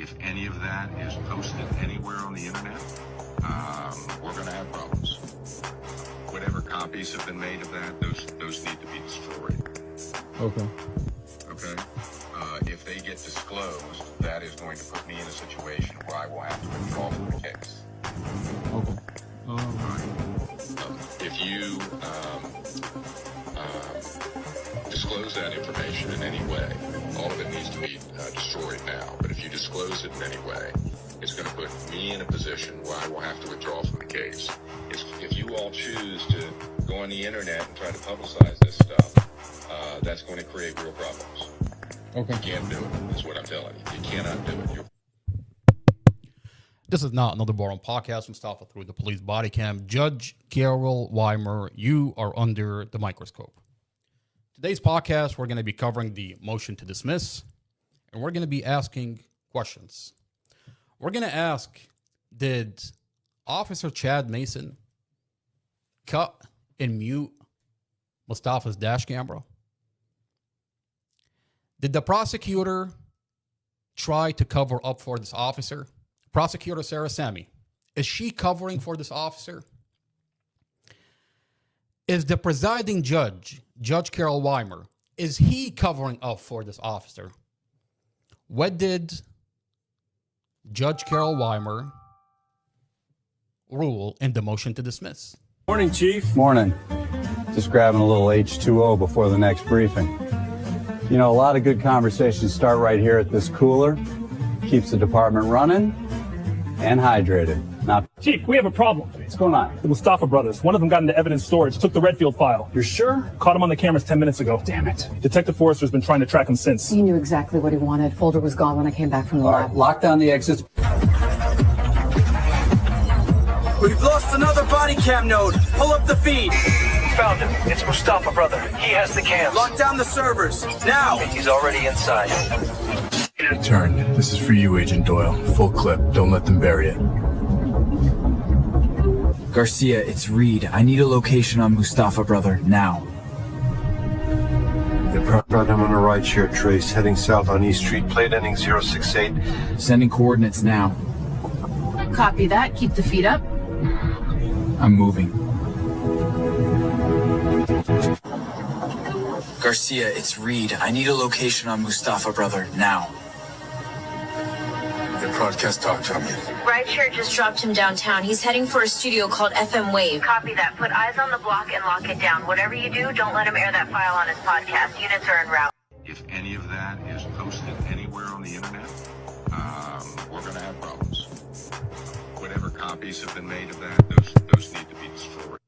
If any of that is posted anywhere on the internet, we're going to have problems. Whatever copies have been made of that, those need to be destroyed. Okay. Okay? If they get disclosed, that is going to put me in a situation where I will have to withdraw from the case. Okay. If you disclose that information in any way, all of it needs to be destroyed now. But if you disclose it in any way, it's going to put me in a position where I will have to withdraw from the case. If you all choose to go on the internet and try to publicize this stuff, that's going to create real problems. Okay. You can't do it, is what I'm telling you. You cannot do it. This is not another boring podcast from Mustafa through the police body cam. Judge Carol Weimer, you are under the microscope. Today's podcast, we're going to be covering the motion to dismiss, and we're going to be asking questions. We're going to ask, did Officer Chad Mason cut and mute Mustafa's dash camera? Did the prosecutor try to cover up for this officer? Prosecutor Sarah Sammy, is she covering for this officer? Is the presiding judge, Judge Carol Weimer, is he covering up for this officer? What did Judge Carol Weimer rule in the motion to dismiss? Morning, Chief. Morning. Just grabbing a little H2O before the next briefing. You know, a lot of good conversations start right here at this cooler. Keeps the department running and hydrated. Now, Chief, we have a problem. what's going on? The Mustafa brothers. One of them got into evidence storage, took the Redfield file. You're sure? Caught him on the cameras 10 minutes ago. Damn it. Detective Forrester's been trying to track him since. He knew exactly what he wanted. Folder was gone when I came back from the All lab. right, lock down the exits. We've lost another body cam node. Pull up the feed. Found him. It's Mustafa, brother. He has the cams. Lock down the servers. Now! He's already inside. Turn. This is for you, Agent Doyle. Full clip. Don't let them bury it. Garcia, it's Reed. I need a location on Mustafa, brother, now. They brought him on a ride-share trace, heading south on East Street, plate ending 068. Sending coordinates now. Copy that. Keep the feet up. I'm moving. Garcia, it's Reed. I need a location on Mustafa, brother, now. The broadcast talk to me. Rideshare just dropped him downtown. He's heading for a studio called FM Wave. Copy that. Put eyes on the block and lock it down. Whatever you do, don't let him air that file on his podcast. Units are en route. If any of that is posted anywhere on the internet, we're going to have problems. Whatever copies have been made of that, those need to be destroyed.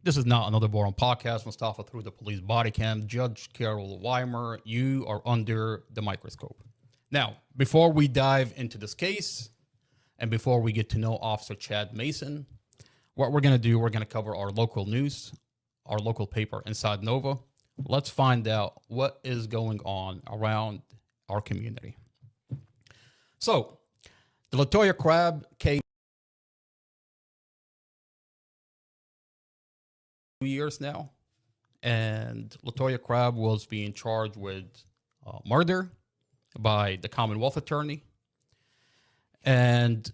This is not another boring podcast. Mustafa through the police body cam. Judge Carol Weimer, you are under the microscope. Now, before we dive into this case and before we get to know Officer Chad Mason, what we're going to do, we're going to cover our local news, our local paper, Inside Nova. Let's find out what is going on around our community. So, the LaToya Crabbe case 2 years now, and LaToya Crabbe was being charged with murder by the Commonwealth attorney, and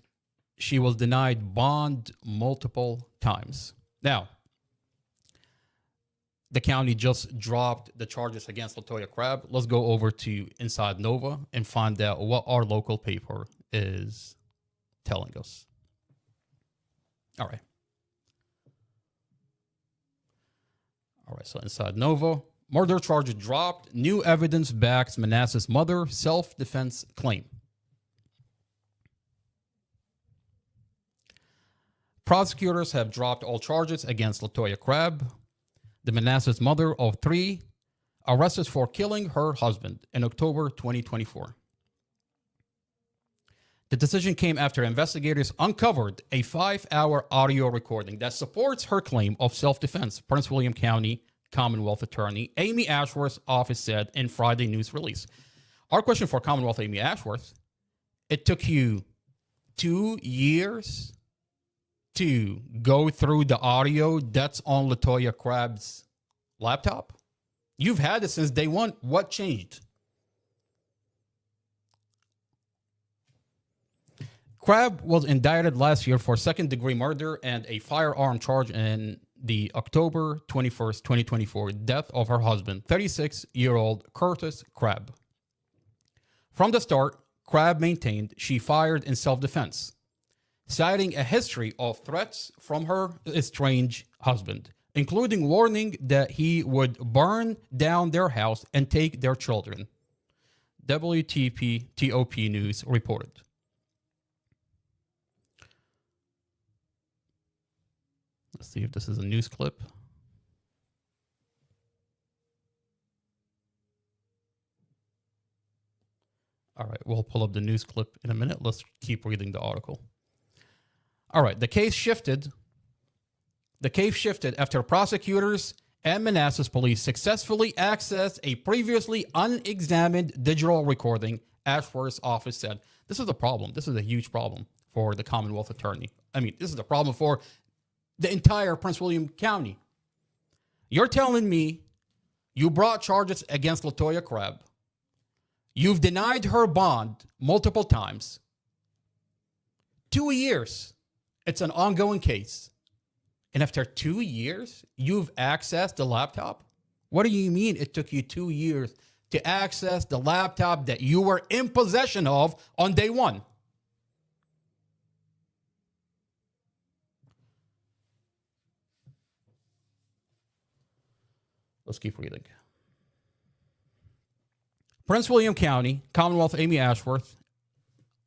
she was denied bond multiple times. Now, the county just dropped the charges against LaToya Crabbe. Let's go over to Inside Nova and find out what our local paper is telling us. All right. All right, so Inside Nova. Murder charge dropped. New evidence backs Manassas mother self-defense claim. Prosecutors have dropped all charges against LaToya Crabbe, the Manassas mother of 3, arrested for killing her husband in October 2024. The decision came after investigators uncovered a 5-hour audio recording that supports her claim of self-defense, Prince William County Commonwealth Attorney Amy Ashworth's office said in Friday news release. Our question for Commonwealth Amy Ashworth, it took you 2 years to go through the audio that's on LaToya Crabbe's laptop? You've had it since day one. What changed? Crabbe was indicted last year for second-degree murder and a firearm charge in the October 21st, 2024 death of her husband, 36-year-old Curtis Crabbe. From the start, Crabbe maintained she fired in self-defense, citing a history of threats from her estranged husband, including warning that he would burn down their house and take their children. WTP-TOP News reported. Let's see if this is a news clip. All right, we'll pull up the news clip in a minute. Let's keep reading the article. All right, the case shifted. The case shifted after prosecutors and Manassas police successfully accessed a previously unexamined digital recording, Ashworth's office said. This is a problem. This is a huge problem for the Commonwealth attorney. I mean, this is a problem for the entire Prince William County. You're telling me you brought charges against LaToya Crabbe. You've denied her bond multiple times. 2 years. It's an ongoing case. And after 2 years, you've accessed the laptop? What do you mean it took you 2 years to access the laptop that you were in possession of on day one? Let's keep reading. Prince William County, Commonwealth Amy Ashworth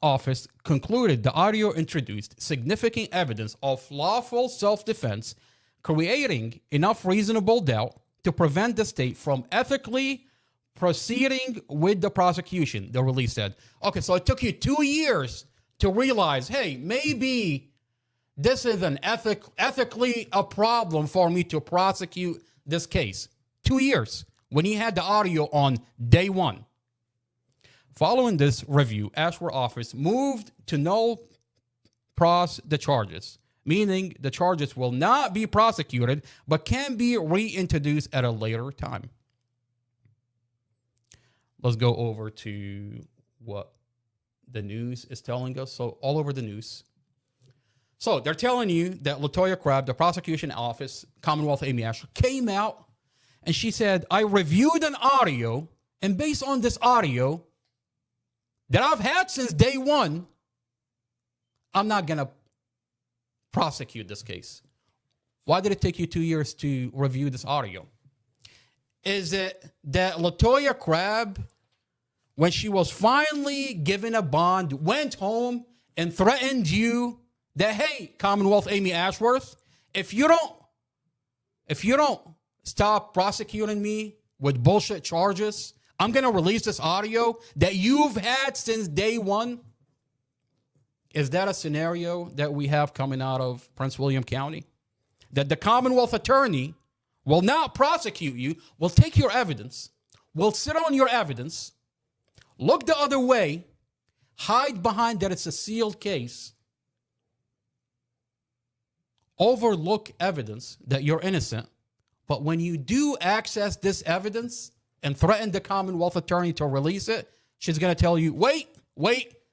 office concluded the audio introduced significant evidence of lawful self-defense, creating enough reasonable doubt to prevent the state from ethically proceeding with the prosecution, the release said. Okay, so it took you 2 years to realize, hey, maybe this is an ethically a problem for me to prosecute this case. 2 years when he had the audio on day one. Following this review, Ashworth office moved to null pros the charges, meaning the charges will not be prosecuted but can be reintroduced at a later time. Let's go over to what the news is telling us. So all over the news. So they're telling you that LaToya Crabbe, the prosecution office, Commonwealth Amy Ashworth, came out and she said, I reviewed an audio, and based on this audio that I've had since day one, I'm not going to prosecute this case. Why did it take you 2 years to review this audio? Is it that LaToya Crabbe, when she was finally given a bond, went home and threatened you that, hey, Commonwealth Amy Ashworth, if you don't stop prosecuting me with bullshit charges, I'm going to release this audio that you've had since day one? Is that a scenario that we have coming out of Prince William County? That the Commonwealth attorney will not prosecute you, will take your evidence, will sit on your evidence, look the other way, hide behind that it's a sealed case, overlook evidence that you're innocent, but when you do access this evidence and threaten the Commonwealth attorney to release it, she's going to tell you, wait,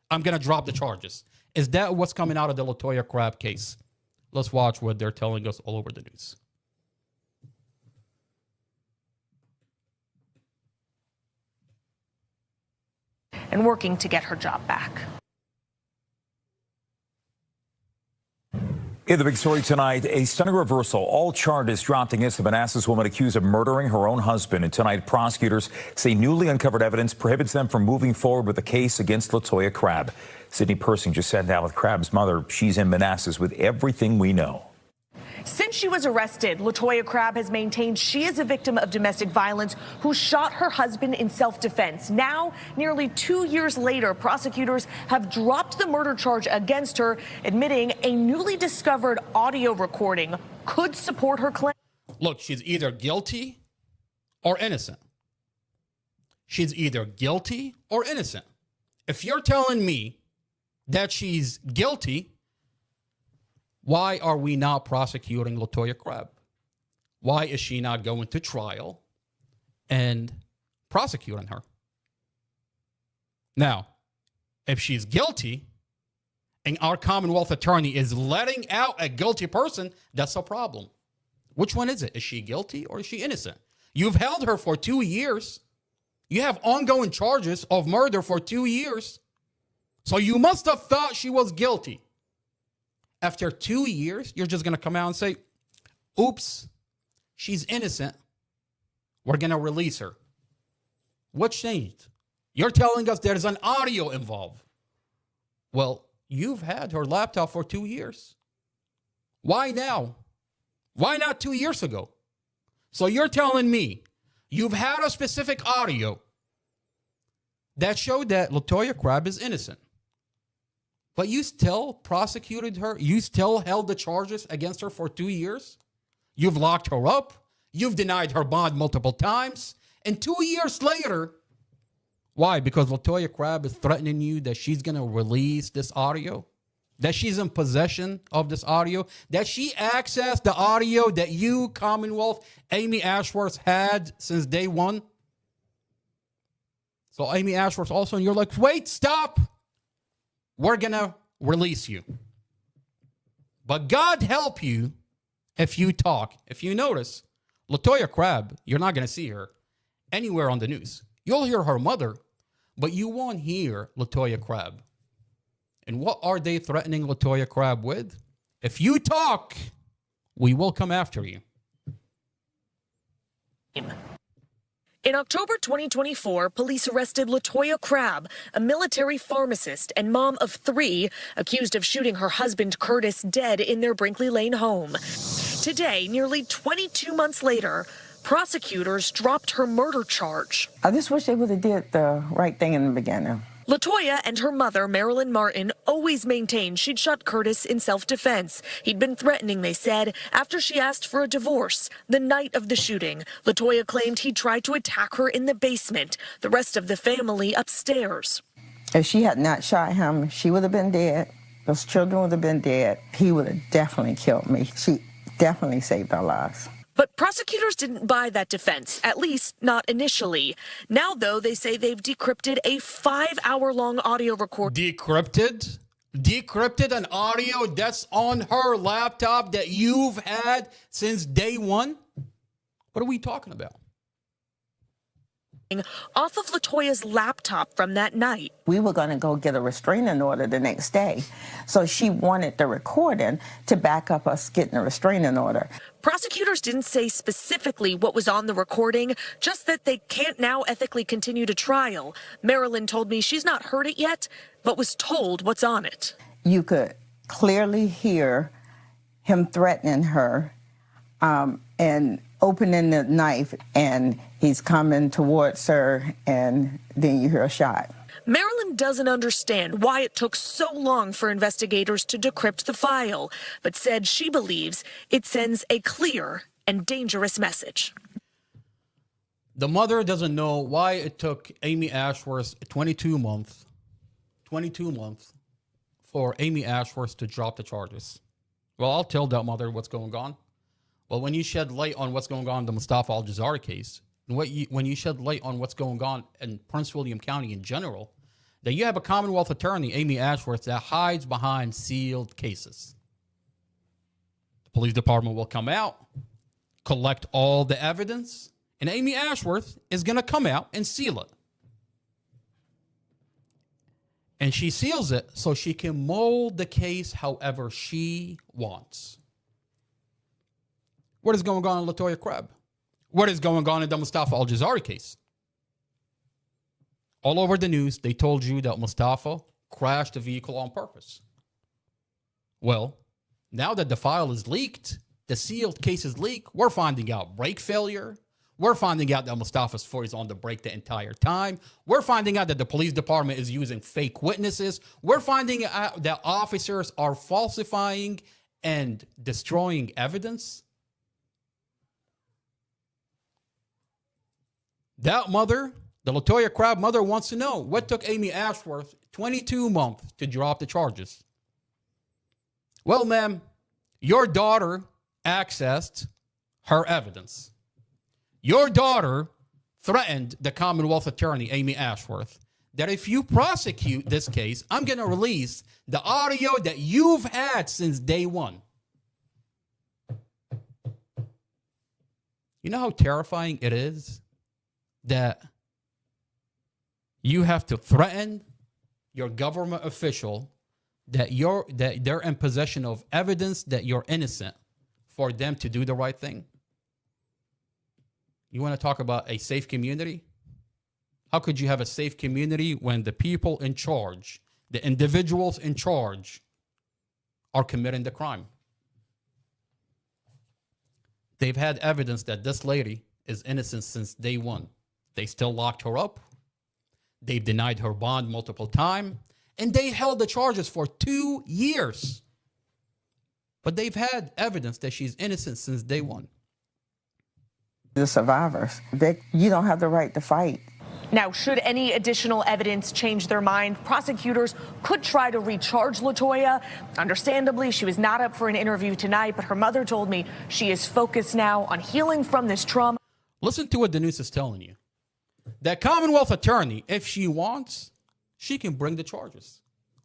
I'm going to drop the charges. Is that what's coming out of the LaToya Crabbe case? Let's watch what they're telling us all over the news. And working to get her job back. In the big story tonight, a stunning reversal. All charges dropped against the Manassas woman accused of murdering her own husband. And tonight, prosecutors say newly uncovered evidence prohibits them from moving forward with the case against LaToya Crabbe. Sydney Persing just sat down with Crabbe's mother. She's in Manassas with everything we know. Since she was arrested, LaToya Crabbe has maintained she is a victim of domestic violence who shot her husband in self-defense. Now, nearly 2 years later, prosecutors have dropped the murder charge against her, admitting a newly discovered audio recording could support her claim. Look, she's either guilty or innocent. She's either guilty or innocent. If you're telling me that she's guilty, why are we not prosecuting LaToya Crabbe? Why is she not going to trial and prosecuting her? Now, if she's guilty and our Commonwealth attorney is letting out a guilty person, that's a problem. Which one is it? Is she guilty or is she innocent? You've held her for 2 years. You have ongoing charges of murder for 2 years. So you must have thought she was guilty. After 2 years, you're just going to come out and say, oops, she's innocent. We're going to release her. What changed? You're telling us there's an audio involved. Well, you've had her laptop for 2 years. Why now? Why not 2 years ago? So you're telling me you've had a specific audio that showed that LaToya Crabbe is innocent. But you still prosecuted her. You still held the charges against her for 2 years. You've locked her up. You've denied her bond multiple times. And 2 years later, why? Because LaToya Crabbe is threatening you that she's going to release this audio, that she's in possession of this audio, that she accessed the audio that you, Commonwealth, Amy Ashworth, had since day one. So Amy Ashworth also, and you're like, wait, stop. We're going to release you. But God help you if you talk. If you notice, LaToya Crabbe, you're not going to see her anywhere on the news. You'll hear her mother, but you won't hear LaToya Crabbe. And what are they threatening LaToya Crabbe with? If you talk, we will come after you. In October 2024, police arrested LaToya Crabbe, a military pharmacist and mom of 3, accused of shooting her husband Curtis dead in their Brinkley Lane home. Today, nearly 22 months later, prosecutors dropped her murder charge. I just wish they would have did the right thing in the beginning. LaToya and her mother, Marilyn Martin, always maintained she'd shot Curtis in self-defense. He'd been threatening, they said, after she asked for a divorce. The night of the shooting, LaToya claimed he tried to attack her in the basement, the rest of the family upstairs. If she had not shot him, she would have been dead. Those children would have been dead. He would have definitely killed me. She definitely saved our lives. But prosecutors didn't buy that defense, at least not initially. Now, though, they say they've decrypted a 5-hour-long audio recording. Decrypted? Decrypted an audio that's on her laptop that you've had since day one? What are we talking about? Off of LaToya's laptop from that night. We were going to go get a restraining order the next day. So she wanted the recording to back up us getting a restraining order. Prosecutors didn't say specifically what was on the recording, just that they can't now ethically continue to trial. Marilyn told me she's not heard it yet, but was told what's on it. You could clearly hear him threatening her and opening the knife, and he's coming towards her, and then you hear a shot. Marilyn doesn't understand why it took so long for investigators to decrypt the file, but said she believes it sends a clear and dangerous message. The mother doesn't know why it took Amy Ashworth 22 months for Amy Ashworth to drop the charges. Well, I'll tell that mother what's going on. Well, when you shed light on what's going on in the Mustafa Al-Jazari case, and when you shed light on what's going on in Prince William County in general, that you have a Commonwealth attorney, Amy Ashworth, that hides behind sealed cases. The police department will come out, collect all the evidence, and Amy Ashworth is going to come out and seal it. And she seals it so she can mold the case however she wants. What is going on in LaToya Crabbe? What is going on in the Mustafa Al-Jazari case? All over the news, they told you that Mustafa crashed the vehicle on purpose. Well, now that the file is leaked, the sealed case is leaked, we're finding out brake failure. We're finding out that Mustafa's foot is on the brake the entire time. We're finding out that the police department is using fake witnesses. We're finding out that officers are falsifying and destroying evidence. That mother, the LaToya Crabbe mother, wants to know what took Amy Ashworth 22 months to drop the charges. Well, ma'am, your daughter accessed her evidence. Your daughter threatened the Commonwealth attorney, Amy Ashworth, that if you prosecute this case, I'm going to release the audio that you've had since day one. You know how terrifying it is that you have to threaten your government official that they're in possession of evidence that you're innocent for them to do the right thing? You want to talk about a safe community? How could you have a safe community when the people in charge, the individuals in charge, are committing the crime? They've had evidence that this lady is innocent since day one. They still locked her up. They've denied her bond multiple times. And they held the charges for 2 years. But they've had evidence that she's innocent since day one. The survivors, you don't have the right to fight. Now, should any additional evidence change their mind, prosecutors could try to recharge LaToya. Understandably, she was not up for an interview tonight, but her mother told me she is focused now on healing from this trauma. Listen to what the news is telling you. That Commonwealth attorney, if she wants, she can bring the charges.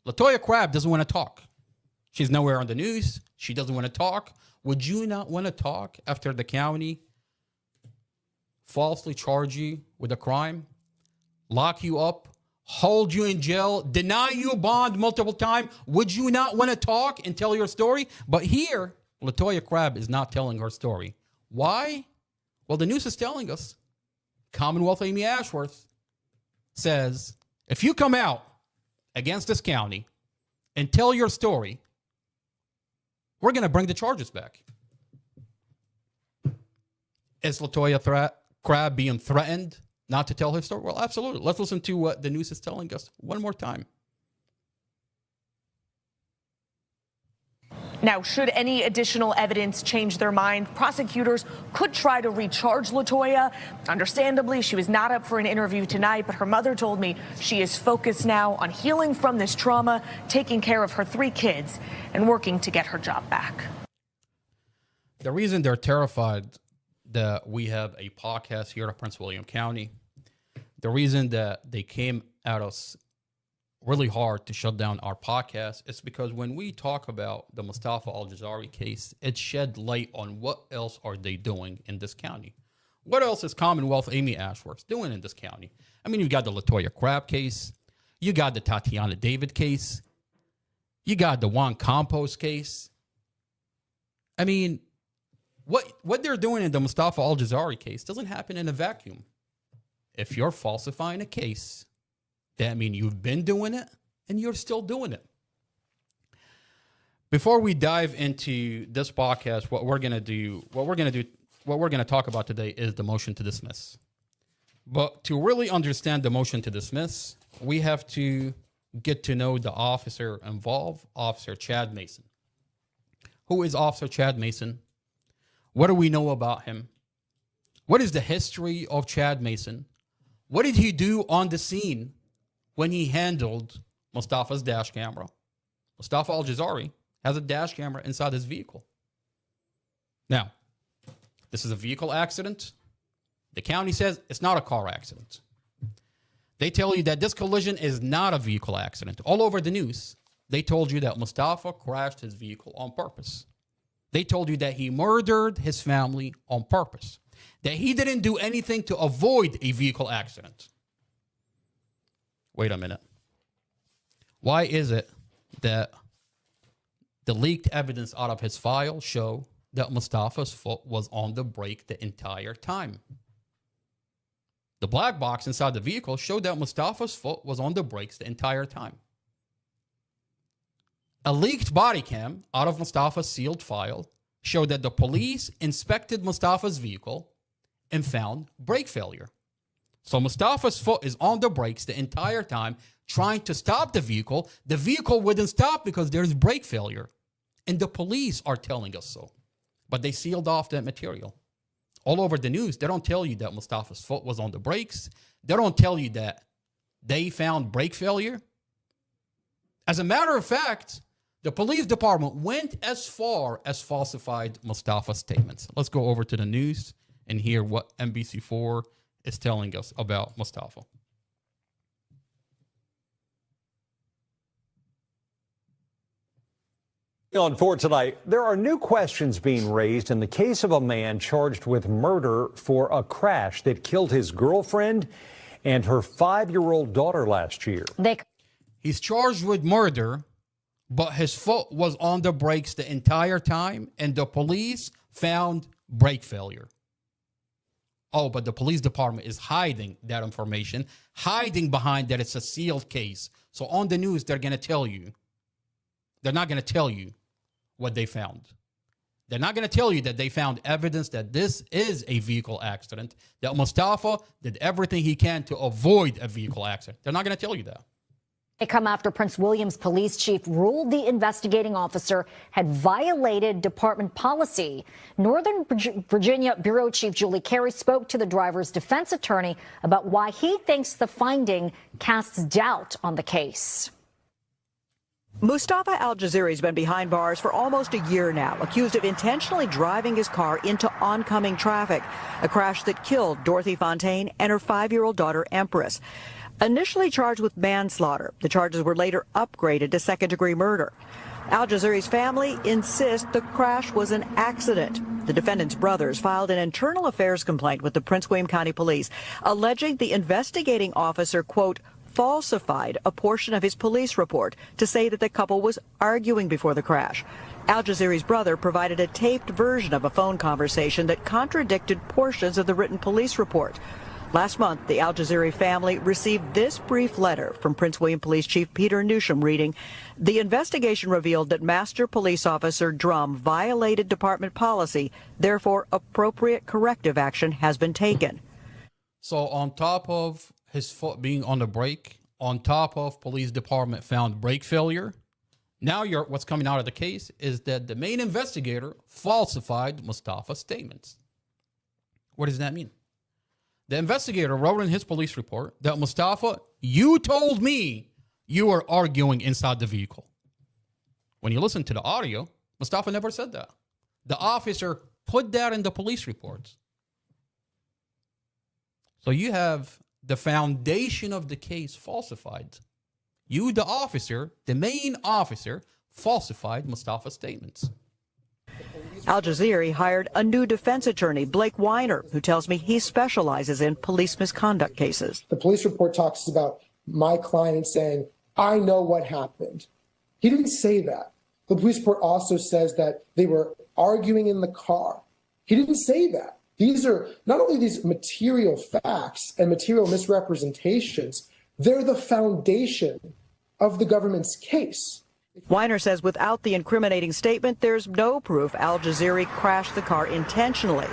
LaToya Crabbe doesn't want to talk. She's nowhere on the news. She doesn't want to talk. Would you not want to talk after the county falsely charge you with a crime, lock you up, hold you in jail, deny you bond multiple times? Would you not want to talk and tell your story? But here, LaToya Crabbe is not telling her story. Why? Well, the news is telling us. Commonwealth Amy Ashworth says, if you come out against this county and tell your story, we're going to bring the charges back. Is LaToya Crabbe being threatened not to tell her story? Well, absolutely. Let's listen to what the news is telling us one more time. Now, should any additional evidence change their mind, prosecutors could try to recharge LaToya. Understandably, she was not up for an interview tonight, but her mother told me she is focused now on healing from this trauma, taking care of her 3 kids, and working to get her job back. The reason they're terrified that we have a podcast here at Prince William County, the reason that they came at us really hard to shut down our podcast is because when we talk about the Mustafa Al-Jazari case, it shed light on what else are they doing in this county. What else is Commonwealth Amy Ashworth doing in this county? I mean, you got the LaToya Crabbe case. You got the Tatiana David case. You got the Juan Campos case. I mean, what they're doing in the Mustafa Al-Jazari case doesn't happen in a vacuum. If you're falsifying a case, that means you've been doing it and you're still doing it. Before we dive into this podcast, what we're going to talk about today is the motion to dismiss. But to really understand the motion to dismiss, we have to get to know the officer involved, Officer Chad Mason. Who is Officer Chad Mason? What do we know about him? What is the history of Chad Mason? What did he do on the scene when he handled Mustafa's dash camera? Mustafa Al-Jazari has a dash camera inside his vehicle. Now, this is a vehicle accident. The county says it's not a car accident. They tell you that this collision is not a vehicle accident. All over the news, they told you that Mustafa crashed his vehicle on purpose. They told you that he murdered his family on purpose, that he didn't do anything to avoid a vehicle accident. Wait a minute. Why is it that the leaked evidence out of his file show that Mustafa's foot was on the brake the entire time? The black box inside the vehicle showed that Mustafa's foot was on the brakes the entire time. A leaked body cam out of Mustafa's sealed file showed that the police inspected Mustafa's vehicle and found brake failure. So Mustafa's foot is on the brakes the entire time, trying to stop the vehicle. The vehicle wouldn't stop because there's brake failure. And the police are telling us so. But they sealed off that material. All over the news, they don't tell you that Mustafa's foot was on the brakes. They don't tell you that they found brake failure. As a matter of fact, the police department went as far as falsified Mustafa's statements. Let's go over to the news and hear what NBC4 is telling us about Mustafa. On 4 tonight, there are new questions being raised in the case of a man charged with murder for a crash that killed his girlfriend and her 5-year-old daughter last year. He's charged with murder, but his foot was on the brakes the entire time, and the police found brake failure. Oh, but the police department is hiding that information, hiding behind that it's a sealed case. So on the news, they're going to tell you. They're not going to tell you what they found. They're not going to tell you that they found evidence that this is a vehicle accident, that Mustafa did everything he can to avoid a vehicle accident. They're not going to tell you that. They come after Prince William's police chief ruled the investigating officer had violated department policy. Northern Virginia Bureau Chief Julie Carey spoke to the driver's defense attorney about why he thinks the finding casts doubt on the case. Mustafa Al-Jaziri has been behind bars for almost a year now, accused of intentionally driving his car into oncoming traffic, a crash that killed Dorothy Fontaine and her 5-year-old daughter, Empress. Initially charged with manslaughter, the charges were later upgraded to second-degree murder. Al-Jaziri's family insists the crash was an accident. The defendant's brothers filed an internal affairs complaint with the Prince William County Police, alleging the investigating officer, quote, falsified a portion of his police report to say that the couple was arguing before the crash. Al-Jaziri's brother provided a taped version of a phone conversation that contradicted portions of the written police report. Last month, the Al-Jaziri family received this brief letter from Prince William Police Chief Peter Newsham reading, "The investigation revealed that Master Police Officer Drum violated department policy. Therefore, appropriate corrective action has been taken." So on top of his foot being on the brake, on top of police department found brake failure, now what's coming out of the case is that the main investigator falsified Mustafa's statements. What does that mean? The investigator wrote in his police report that Mustafa, you told me you were arguing inside the vehicle. When you listen to the audio, Mustafa never said that. The officer put that in the police reports. So you have the foundation of the case falsified. You, the officer, the main officer, falsified Mustafa's statements. Al-Jaziri hired a new defense attorney, Blake Weiner, who tells me he specializes in police misconduct cases. The police report talks about my client saying, I know what happened. He didn't say that. The police report also says that they were arguing in the car. He didn't say that. These are not only these material facts and material misrepresentations, they're the foundation of the government's case. Weiner says without the incriminating statement, there's no proof Al-Jaziri crashed the car intentionally.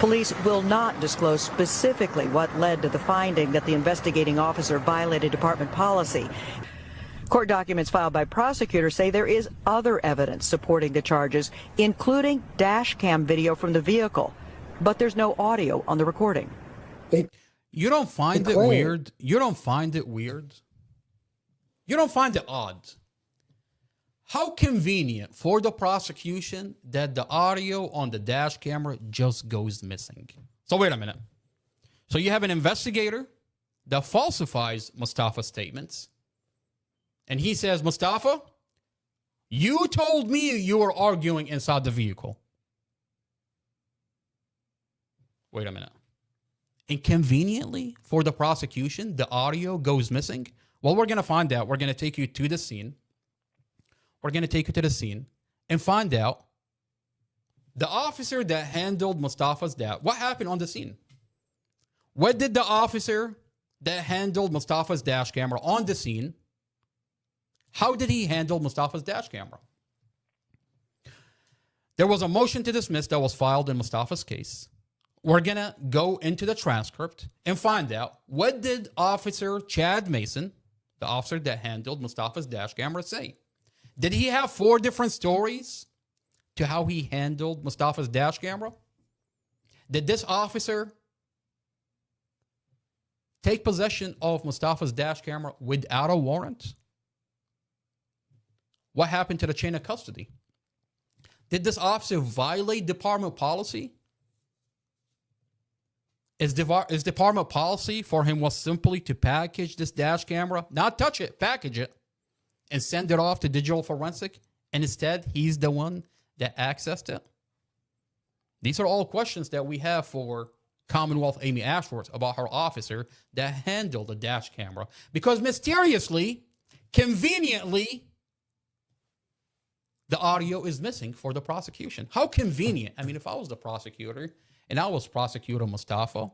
Police will not disclose specifically what led to the finding that the investigating officer violated department policy. Court documents filed by prosecutors say there is other evidence supporting the charges, including dash cam video from the vehicle, but there's no audio on the recording. You don't find it weird? You don't find it weird? You don't find it odd? How convenient for the prosecution that the audio on the dash camera just goes missing. So wait a minute. So you have an investigator that falsifies Mustafa's statements. And he says, Mustafa, you told me you were arguing inside the vehicle. Wait a minute. Inconveniently for the prosecution, the audio goes missing. Well, we're going to find out. We're going to take you to the scene. We're going to take you to the scene and find out the officer that handled Mustafa's dad. What happened on the scene? What did the officer that handled Mustafa's dash camera on the scene, how did he handle Mustafa's dash camera? There was a motion to dismiss that was filed in Mustafa's case. We're going to go into the transcript and find out what did Officer Chad Mason, the officer that handled Mustafa's dash camera, say? Did he have 4 different stories to how he handled Mustafa's dash camera? Did this officer take possession of Mustafa's dash camera without a warrant? What happened to the chain of custody? Did this officer violate department policy? Is department policy for him was simply to package this dash camera, not touch it, package it, and send it off to digital forensic and instead he's the one that accessed it? These are all questions that we have for Commonwealth Amy Ashworth about her officer that handled the dash camera, because mysteriously, conveniently, the audio is missing for the prosecution. How convenient. I mean, if I was the prosecutor and I was Prosecutor Mustafa,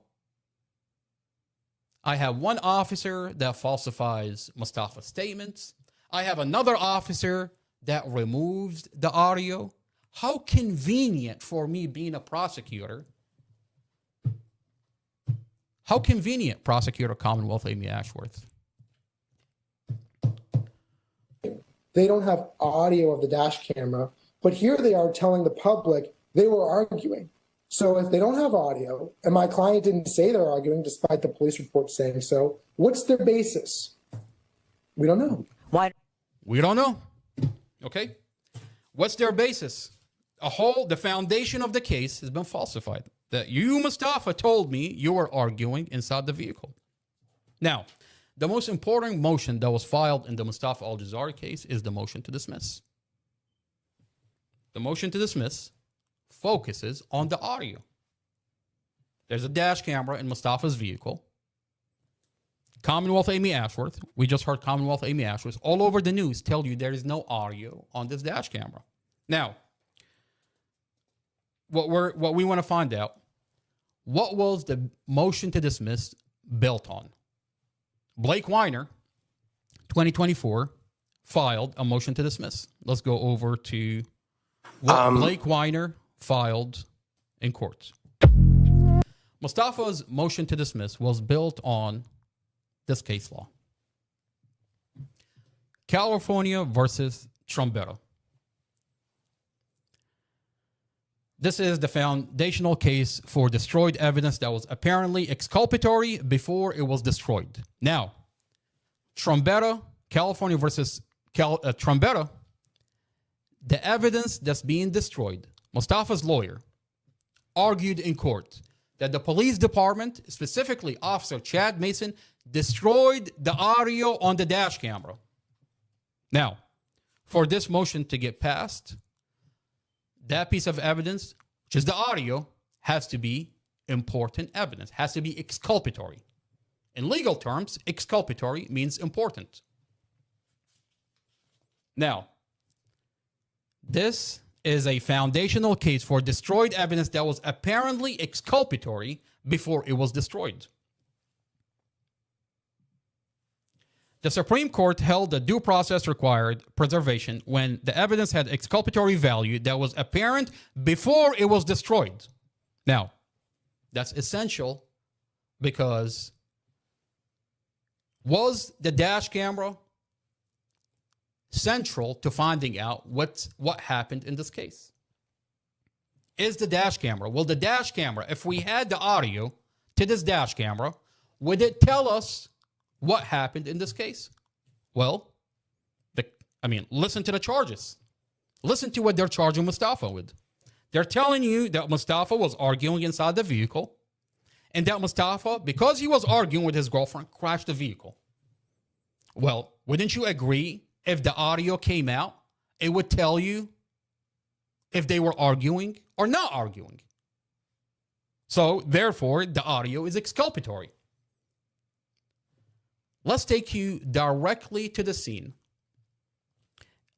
I have one officer that falsifies Mustafa's statements. I have another officer that removes the audio. How convenient for me being a prosecutor. How convenient, Prosecutor Commonwealth Amy Ashworth. They don't have audio of the dash camera, but here they are telling the public they were arguing. So if they don't have audio, and my client didn't say they're arguing despite the police report saying so, what's their basis? We don't know. Why? We don't know. Okay? What's their basis? The foundation of the case has been falsified. That you, Mustafa, told me you were arguing inside the vehicle. Now, the most important motion that was filed in the Mustafa Al-Jazari case is the motion to dismiss. The motion to dismiss focuses on the audio. There's a dash camera in Mustafa's vehicle. Commonwealth Amy Ashworth, we just heard Commonwealth Amy Ashworth, all over the news tell you there is no audio on this dash camera. Now, what we want to find out, what was the motion to dismiss built on? Blake Weiner, 2024, filed a motion to dismiss. Let's go over to what Blake Weiner filed in court. Mustafa's motion to dismiss was built on this case law. California versus Trombetta. This is the foundational case for destroyed evidence that was apparently exculpatory before it was destroyed. Now, Trombetta, California versus Trombetta, the evidence that's being destroyed, Mustafa's lawyer argued in court that the police department, specifically Officer Chad Mason, destroyed the audio on the dash camera. Now, for this motion to get passed, that piece of evidence, which is the audio, has to be important evidence, has to be exculpatory. In legal terms, exculpatory means important. Now, this is a foundational case for destroyed evidence that was apparently exculpatory before it was destroyed. The Supreme Court held that due process required preservation when the evidence had exculpatory value that was apparent before it was destroyed. Now, that's essential because was the dash camera central to finding out what happened in this case? Is the dash camera, will the dash camera, if we had the audio to this dash camera, would it tell us what happened in this case? Well, listen to the charges. Listen to what they're charging Mustafa with. They're telling you that Mustafa was arguing inside the vehicle and that Mustafa, because he was arguing with his girlfriend, crashed the vehicle. Well, wouldn't you agree if the audio came out, it would tell you if they were arguing or not arguing? So, therefore, the audio is exculpatory. Let's take you directly to the scene.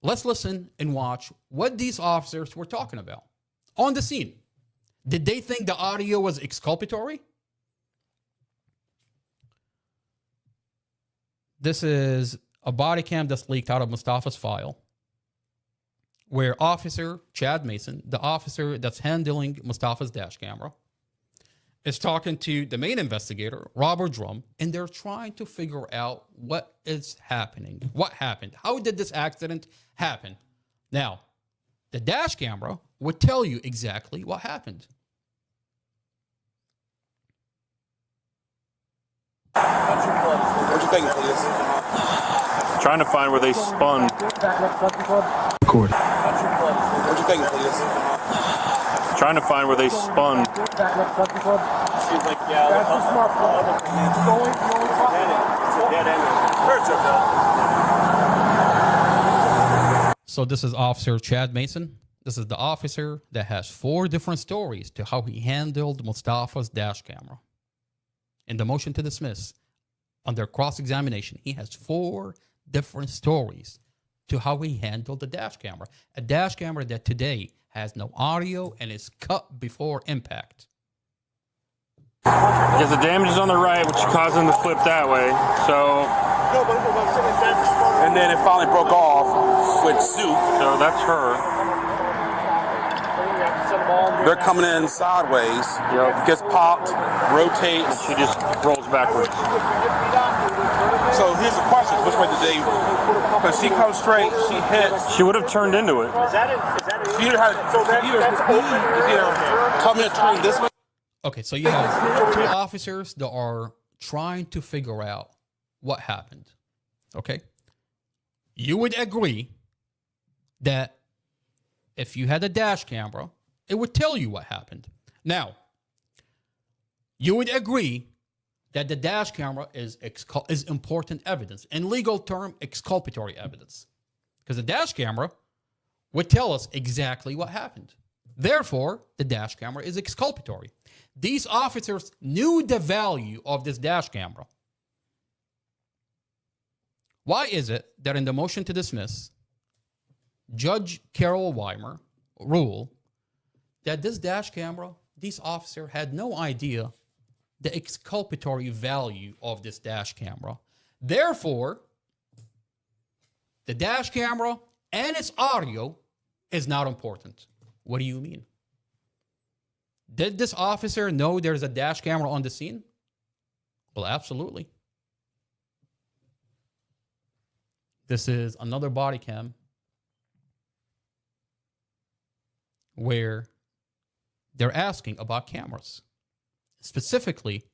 Let's listen and watch what these officers were talking about on the scene. Did they think the audio was exculpatory? This is a body cam that's leaked out of Mustafa's file, where Officer Chad Mason, the officer that's handling Mustafa's dash camera, is talking to the main investigator, Robert Drum, and they're trying to figure out what is happening. What happened? How did this accident happen? Now, the dash camera would tell you exactly what happened. What you thinking, police? Trying to find where they spun. Record. What you thinking, police? Trying to find where they spun. Seems like, yeah, that's a smart play. It's a dead end. Hurts So this is Officer Chad Mason. This is the officer that has 4 different stories to how he handled Mustafa's dash camera. In the motion to dismiss, under cross-examination, he has 4 different stories to how he handled the dash camera. A dash camera that today has no audio and is cut before impact. Because the damage is on the right, which caused him to flip that way. So. And then it finally broke off with Sue. So that's her. They're coming in sideways. Yep. Gets popped, rotates. And she just rolls backwards. So here's the question: which way did they? Because she comes straight, she hits. She would have turned into it. She either had come in turn this way. Okay, so you have 2 officers that are trying to figure out what happened. Okay, you would agree that if you had a dash camera, it would tell you what happened. Now, you would agree that the dash camera is important evidence. In legal term, exculpatory evidence. Because the dash camera would tell us exactly what happened. Therefore, the dash camera is exculpatory. These officers knew the value of this dash camera. Why is it that in the motion to dismiss, Judge Carol Weimer ruled that this dash camera, these officers had no idea the exculpatory value of this dash camera. Therefore, the dash camera and its audio is not important. What do you mean? Did this officer know there's a dash camera on the scene? Well, absolutely. This is another body cam where they're asking about cameras. Specifically,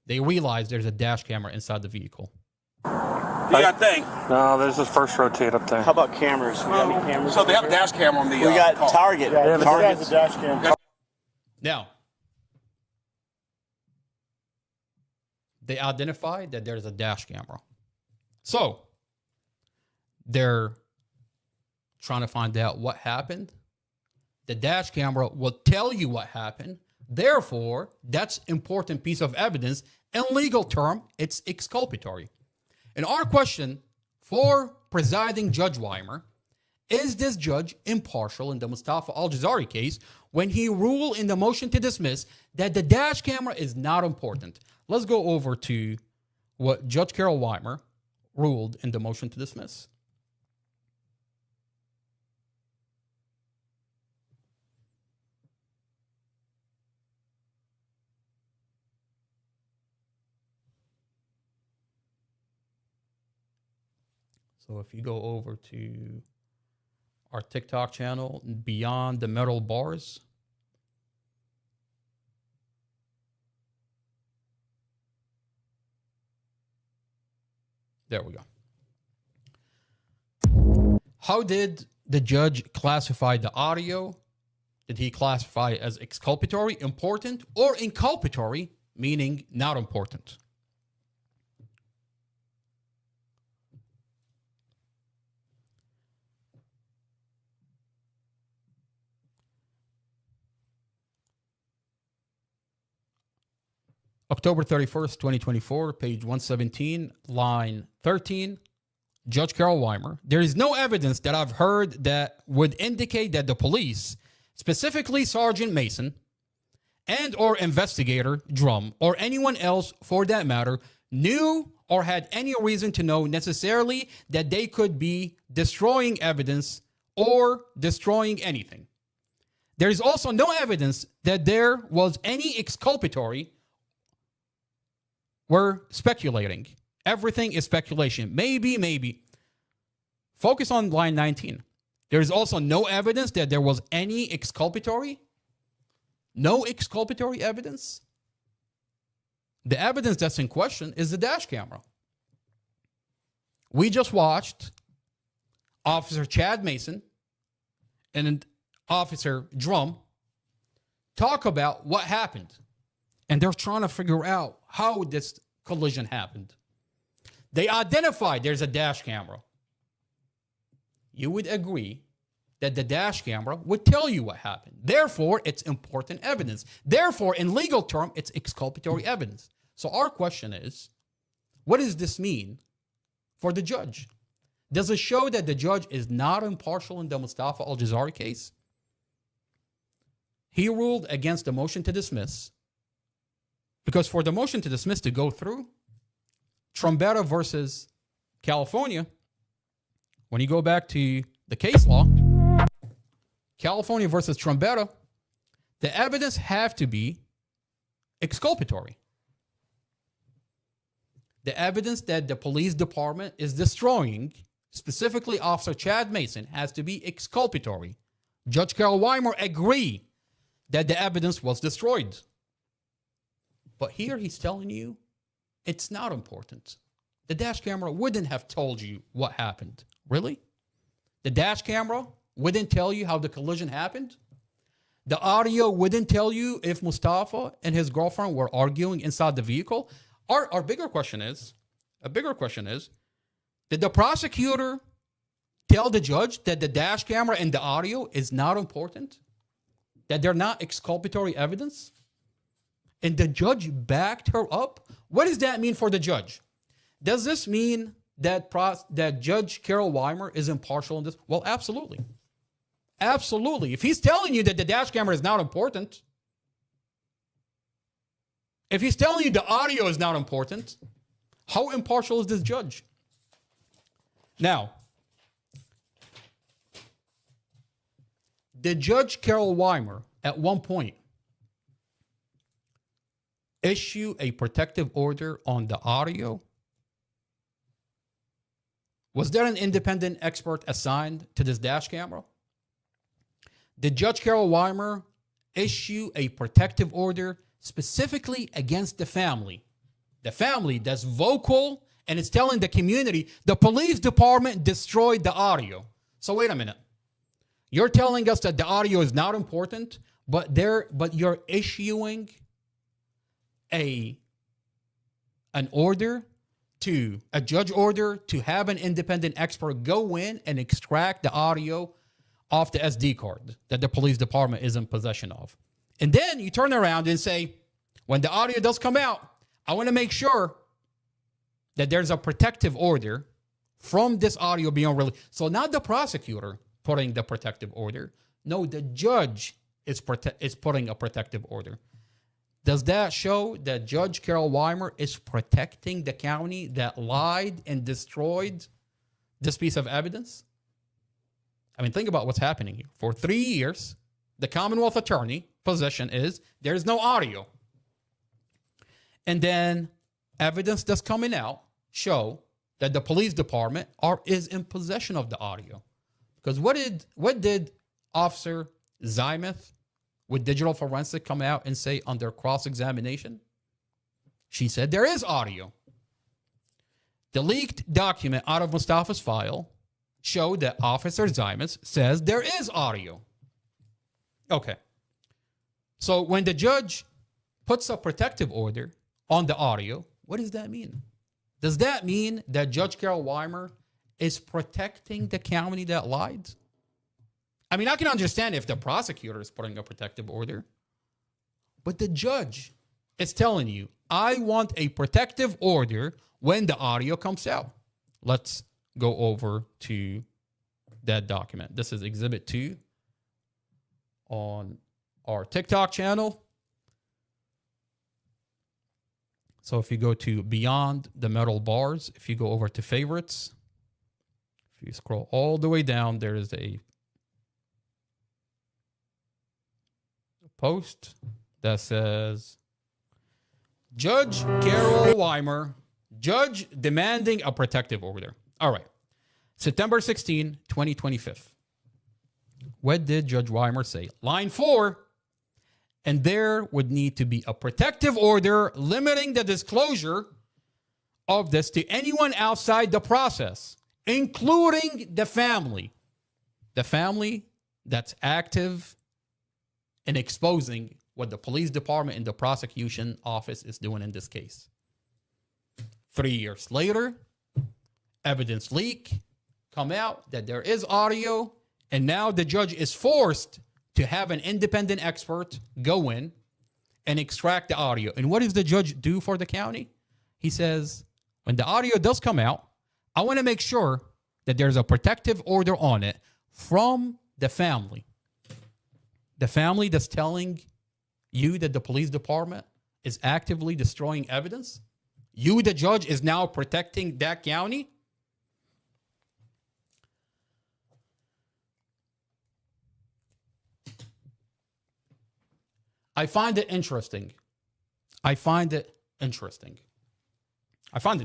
they realize there's a dash camera inside the vehicle. I think. No, there's this first rotate up there. How about cameras? We got any cameras? So they have a dash camera on the. We got car. Target. Yeah, Target has a dash cam. Now, they identified that there's a dash camera. So, they're trying to find out what happened. The dash camera will tell you what happened. Therefore, that's important piece of evidence. In legal term, it's exculpatory. And our question for presiding Judge Weimer, is this judge impartial in the Mustafa Al-Jazari case when he ruled in the motion to dismiss that the dash camera is not important? Let's go over to what Judge Carol Weimer ruled in the motion to dismiss. So if you go over to our TikTok channel, Beyond the Metal Bars, there we go. How did the judge classify the audio? Did he classify it as exculpatory, important, or inculpatory, meaning not important? October 31st, 2024, page 117, line 13, Judge Carol Weimer. There is no evidence that I've heard that would indicate that the police, specifically Sergeant Mason, and or investigator Drum, or anyone else for that matter, knew or had any reason to know necessarily that they could be destroying evidence or destroying anything. There is also no evidence that there was any exculpatory. We're speculating. Everything is speculation. Maybe. Focus on line 19. There is also no evidence that there was any exculpatory. No exculpatory evidence. The evidence that's in question is the dash camera. We just watched Officer Chad Mason and Officer Drum talk about what happened. And they're trying to figure out how this collision happened. They identified there's a dash camera. you would agree that the dash camera would tell you what happened. Therefore, it's important evidence. Therefore, in legal term, it's exculpatory evidence. So our question is, what does this mean for the judge? Does it show that the judge is not impartial in the Mustafa Al-Jazari case? He ruled against the motion to dismiss because for the motion to dismiss to go through, Trombetta versus California, when you go back to the case law, California versus Trombetta, the evidence have to be exculpatory. The evidence that the police department is destroying, specifically Officer Chad Mason, has to be exculpatory. Judge Carol Weimer agreed that the evidence was destroyed. But here he's telling you it's not important. The dash camera wouldn't have told you what happened. Really? The dash camera wouldn't tell you how the collision happened? The audio wouldn't tell you if Mustafa and his girlfriend were arguing inside the vehicle? Our bigger question is, did the prosecutor tell the judge that the dash camera and the audio is not important? That they're not exculpatory evidence? And the judge backed her up? What does that mean for the judge? Does this mean that Judge Carol Weimer is impartial in this? Well, absolutely. Absolutely. If he's telling you that the dash camera is not important, if he's telling you the audio is not important, how impartial is this judge? Now, did Judge Carol Weimer at one point issue a protective order on the audio? Was there an independent expert assigned to this dash camera? Did Judge Carol Weimer issue a protective order specifically against the family? The family that's vocal and is telling the community the police department destroyed the audio. So wait a minute. You're telling us that the audio is not important, but you're issuing a judge order to have an independent expert go in and extract the audio off the SD card that the police department is in possession of. And then you turn around and say, when the audio does come out, I want to make sure that there's a protective order from this audio being released. So not the prosecutor putting the protective order. No, the judge is putting a protective order. Does that show that Judge Carol Weimer is protecting the county that lied and destroyed this piece of evidence? I mean, think about what's happening here. For 3 years, the Commonwealth attorney position is there's no audio. And then evidence that's coming out show that the police department is in possession of the audio. Because what did Officer Zymuth with digital forensic come out and say under cross-examination? She said there is audio. The leaked document out of Mustafa's file showed that Officer Zymuth says there is audio. Okay. So when the judge puts a protective order on the audio, what does that mean? Does that mean that Judge Carol Weimer is protecting the county that lied? I mean, I can understand if the prosecutor is putting a protective order, but the judge is telling you, I want a protective order when the audio comes out. Let's go over to that document. This is Exhibit 2 on our TikTok channel. So if you go to Beyond the Metal Bars, if you go over to Favorites, if you scroll all the way down, there is a post that says, Judge Carol Weimer, judge demanding a protective order. All right. September 16, 2025. What did Judge Weimer say? Line 4, and there would need to be a protective order limiting the disclosure of this to anyone outside the process, including the family. The family that's active in exposing what the police department and the prosecution office is doing in this case. 3 years later, evidence leak come out that there is audio, and now the judge is forced to have an independent expert go in and extract the audio. And what does the judge do for the county? He says, when the audio does come out, I want to make sure that there's a protective order on it from the family. The family that's telling you that the police department is actively destroying evidence. You, the judge, is now protecting that county. I find it interesting. I find it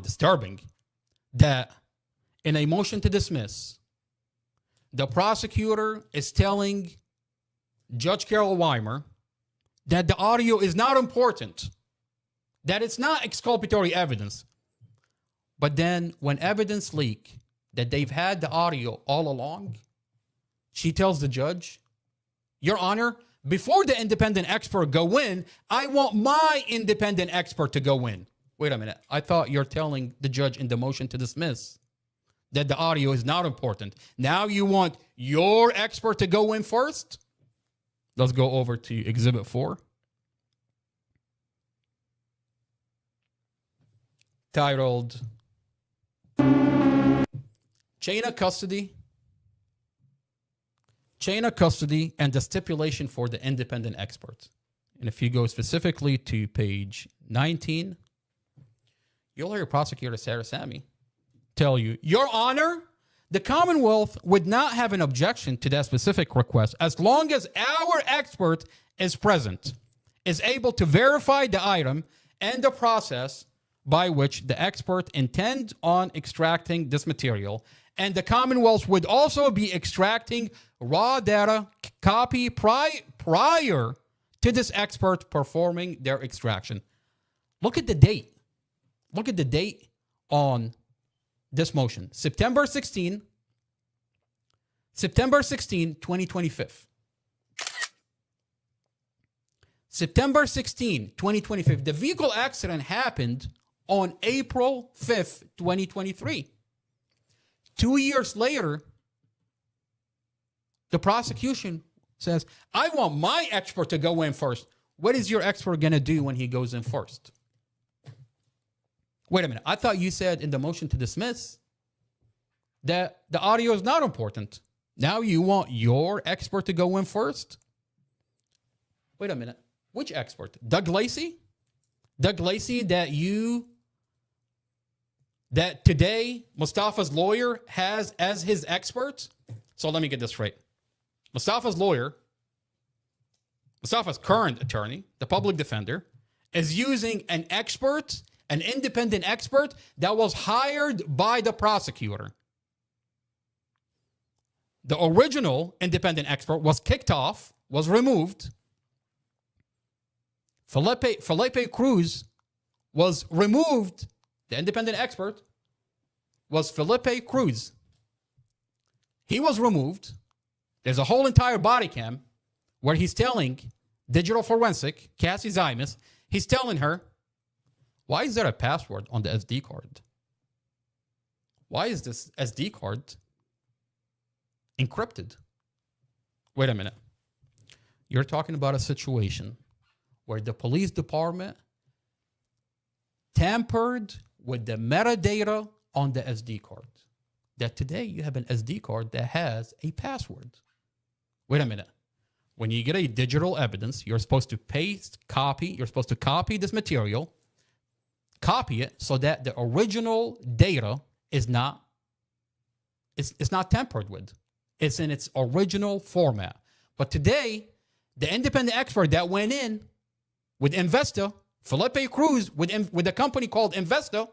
disturbing that in a motion to dismiss, the prosecutor is telling Judge Carol Weimer that the audio is not important, that it's not exculpatory evidence. But then when evidence leak that they've had the audio all along, she tells the judge, Your Honor, before the independent expert go in, I want my independent expert to go in. Wait a minute. I thought you're telling the judge in the motion to dismiss that the audio is not important. Now you want your expert to go in first? Let's go over to Exhibit 4. Titled Chain of Custody and the Stipulation for the Independent Expert. And if you go specifically to page 19, you'll hear Prosecutor Sarah Sammy tell you, Your Honor, the Commonwealth would not have an objection to that specific request as long as our expert is present, is able to verify the item and the process by which the expert intends on extracting this material, and the Commonwealth would also be extracting raw data copy prior to this expert performing their extraction. Look at the date. Look at the date on this motion. September 16, 2025. September 16, 2025. The vehicle accident happened on April 5th, 2023. 2 years later, the prosecution says, I want my expert to go in first. What is your expert going to do when he goes in first? Wait a minute. I thought you said in the motion to dismiss that the audio is not important. Now you want your expert to go in first? Wait a minute. Which expert? Doug Lacey? Doug Lacey that today Mustafa's lawyer has as his expert? So let me get this straight. Mustafa's lawyer, Mustafa's current attorney, the public defender, is using an expert, an independent expert that was hired by the prosecutor. The original independent expert was kicked off, was removed. Felipe Cruz was removed. The independent expert was Felipe Cruz. He was removed. There's a whole entire body cam where he's telling digital forensic, Cassie Zymus, he's telling her, why is there a password on the SD card? Why is this SD card encrypted? Wait a minute. You're talking about a situation where the police department tampered with the metadata on the SD card. That today you have an SD card that has a password. Wait a minute. When you get a digital evidence, you're supposed to you're supposed to copy this material, copy it so that the original data is not, it's not tampered with. It's in its original format. But today, the independent expert that went in with Investa, Felipe Cruz, with a company called Investa,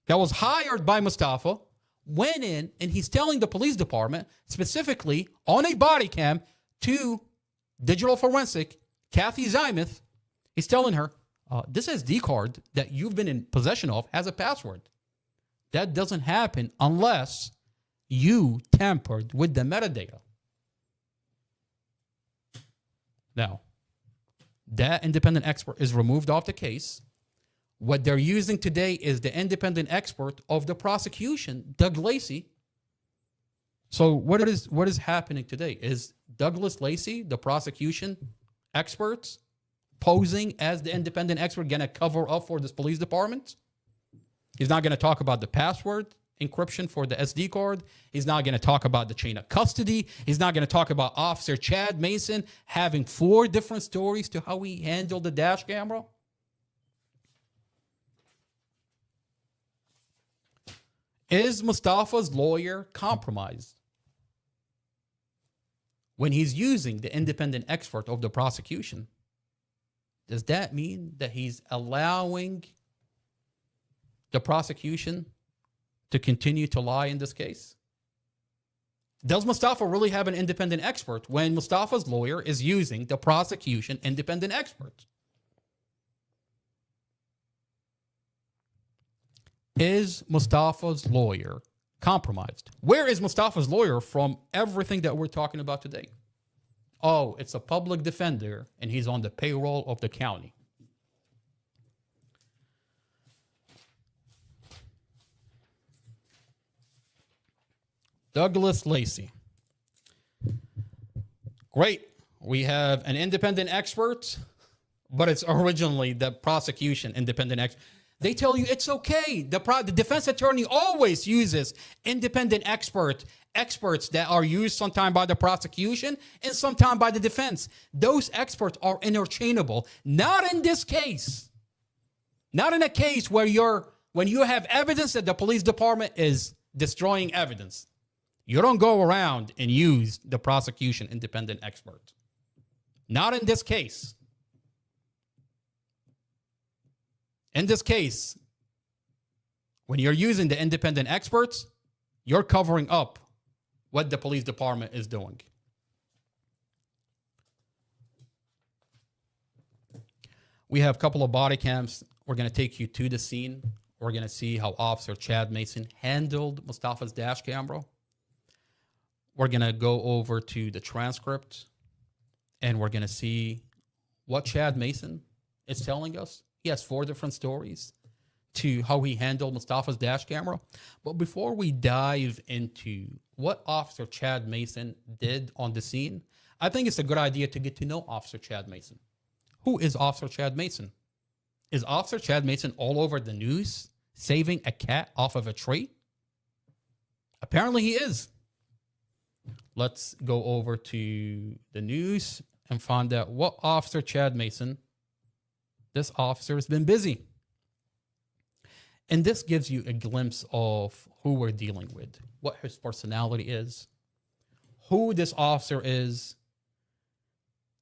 that was hired by Mustafa, went in and he's telling the police department, specifically on a body cam to digital forensic, Kathy Zymuth, he's telling her, this SD card that you've been in possession of has a password. That doesn't happen unless you tampered with the metadata. Now, that independent expert is removed off the case. What they're using today is the independent expert of the prosecution, Doug Lacey, So what is happening today? Is Douglas Lacey, the prosecution experts, posing as the independent expert, going to cover up for this police department? He's not going to talk about the password encryption for the SD card. He's not going to talk about the chain of custody. He's not going to talk about Officer Chad Mason having 4 different stories to how he handled the dash camera. Is Mustafa's lawyer compromised when he's using the independent expert of the prosecution? Does that mean that he's allowing the prosecution to continue to lie in this case? Does Mustafa really have an independent expert when Mustafa's lawyer is using the prosecution independent expert? Is Mustafa's lawyer compromised? Where is Mustafa's lawyer from everything that we're talking about today? Oh, it's a public defender and he's on the payroll of the county. Douglas Lacey. Great. We have an independent expert, but it's originally the prosecution independent expert. They tell you it's okay. The defense attorney always uses independent experts that are used sometime by the prosecution and sometime by the defense. Those experts are interchangeable. Not in this case. Not in a case when you have evidence that the police department is destroying evidence. You don't go around and use the prosecution independent expert. Not in this case. In this case, when you're using the independent experts, you're covering up what the police department is doing. We have a couple of body cams. We're going to take you to the scene. We're going to see how Officer Chad Mason handled Mustafa's dash camera. We're going to go over to the transcript, and we're going to see what Chad Mason is telling us. He has 4 different stories to how he handled Mustafa's dash camera. But before we dive into what Officer Chad Mason did on the scene, I think it's a good idea to get to know Officer Chad Mason. Who is Officer Chad Mason? Is Officer Chad Mason all over the news saving a cat off of a tree? Apparently he is. Let's go over to the news and find out what Officer Chad Mason. This officer has been busy. And this gives you a glimpse of who we're dealing with, what his personality is, who this officer is.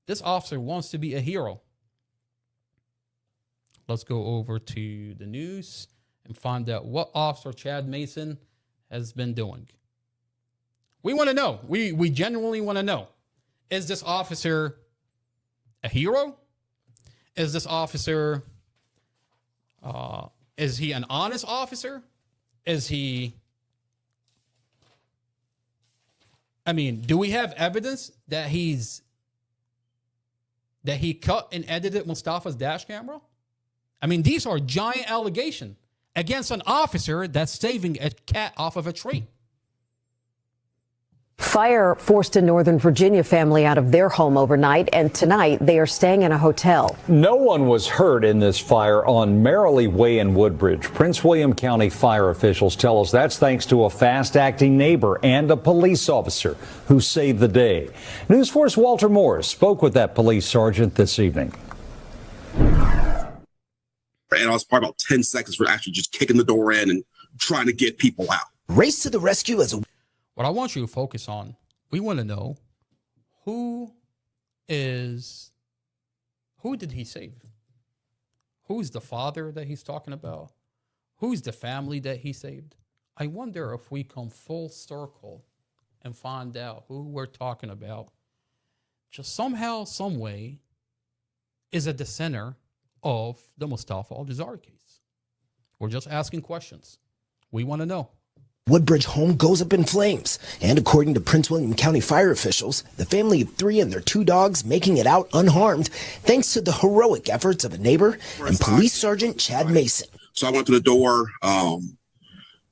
This officer wants to be a hero. Let's go over to the news and find out what Officer Chad Mason has been doing. We want to know. We genuinely want to know. Is this officer a hero? Is this officer, is he an honest officer? Do we have evidence that he cut and edited Mustafa's dash camera? These are giant allegations against an officer that's saving a cat off of a tree. Fire forced a Northern Virginia family out of their home overnight, and tonight they are staying in a hotel. No one was hurt in this fire on Merrily Way in Woodbridge. Prince William County fire officials tell us that's thanks to a fast-acting neighbor and a police officer who saved the day. News 4's Walter Morris spoke with that police sergeant this evening. And I was probably about 10 seconds for actually just kicking the door in and trying to get people out. Race to the rescue as a... What I want you to focus on, we want to know who did he save? Who's the father that he's talking about? Who's the family that he saved? I wonder if we come full circle and find out who we're talking about. Just somehow, some way, is at the center of the Mustafa Al-Jazari case. We're just asking questions. We want to know. Woodbridge home goes up in flames, and according to Prince William County fire officials, the family of 3 and their 2 dogs making it out unharmed thanks to the heroic efforts of a neighbor and Police Sergeant Chad Mason. So I went to the door,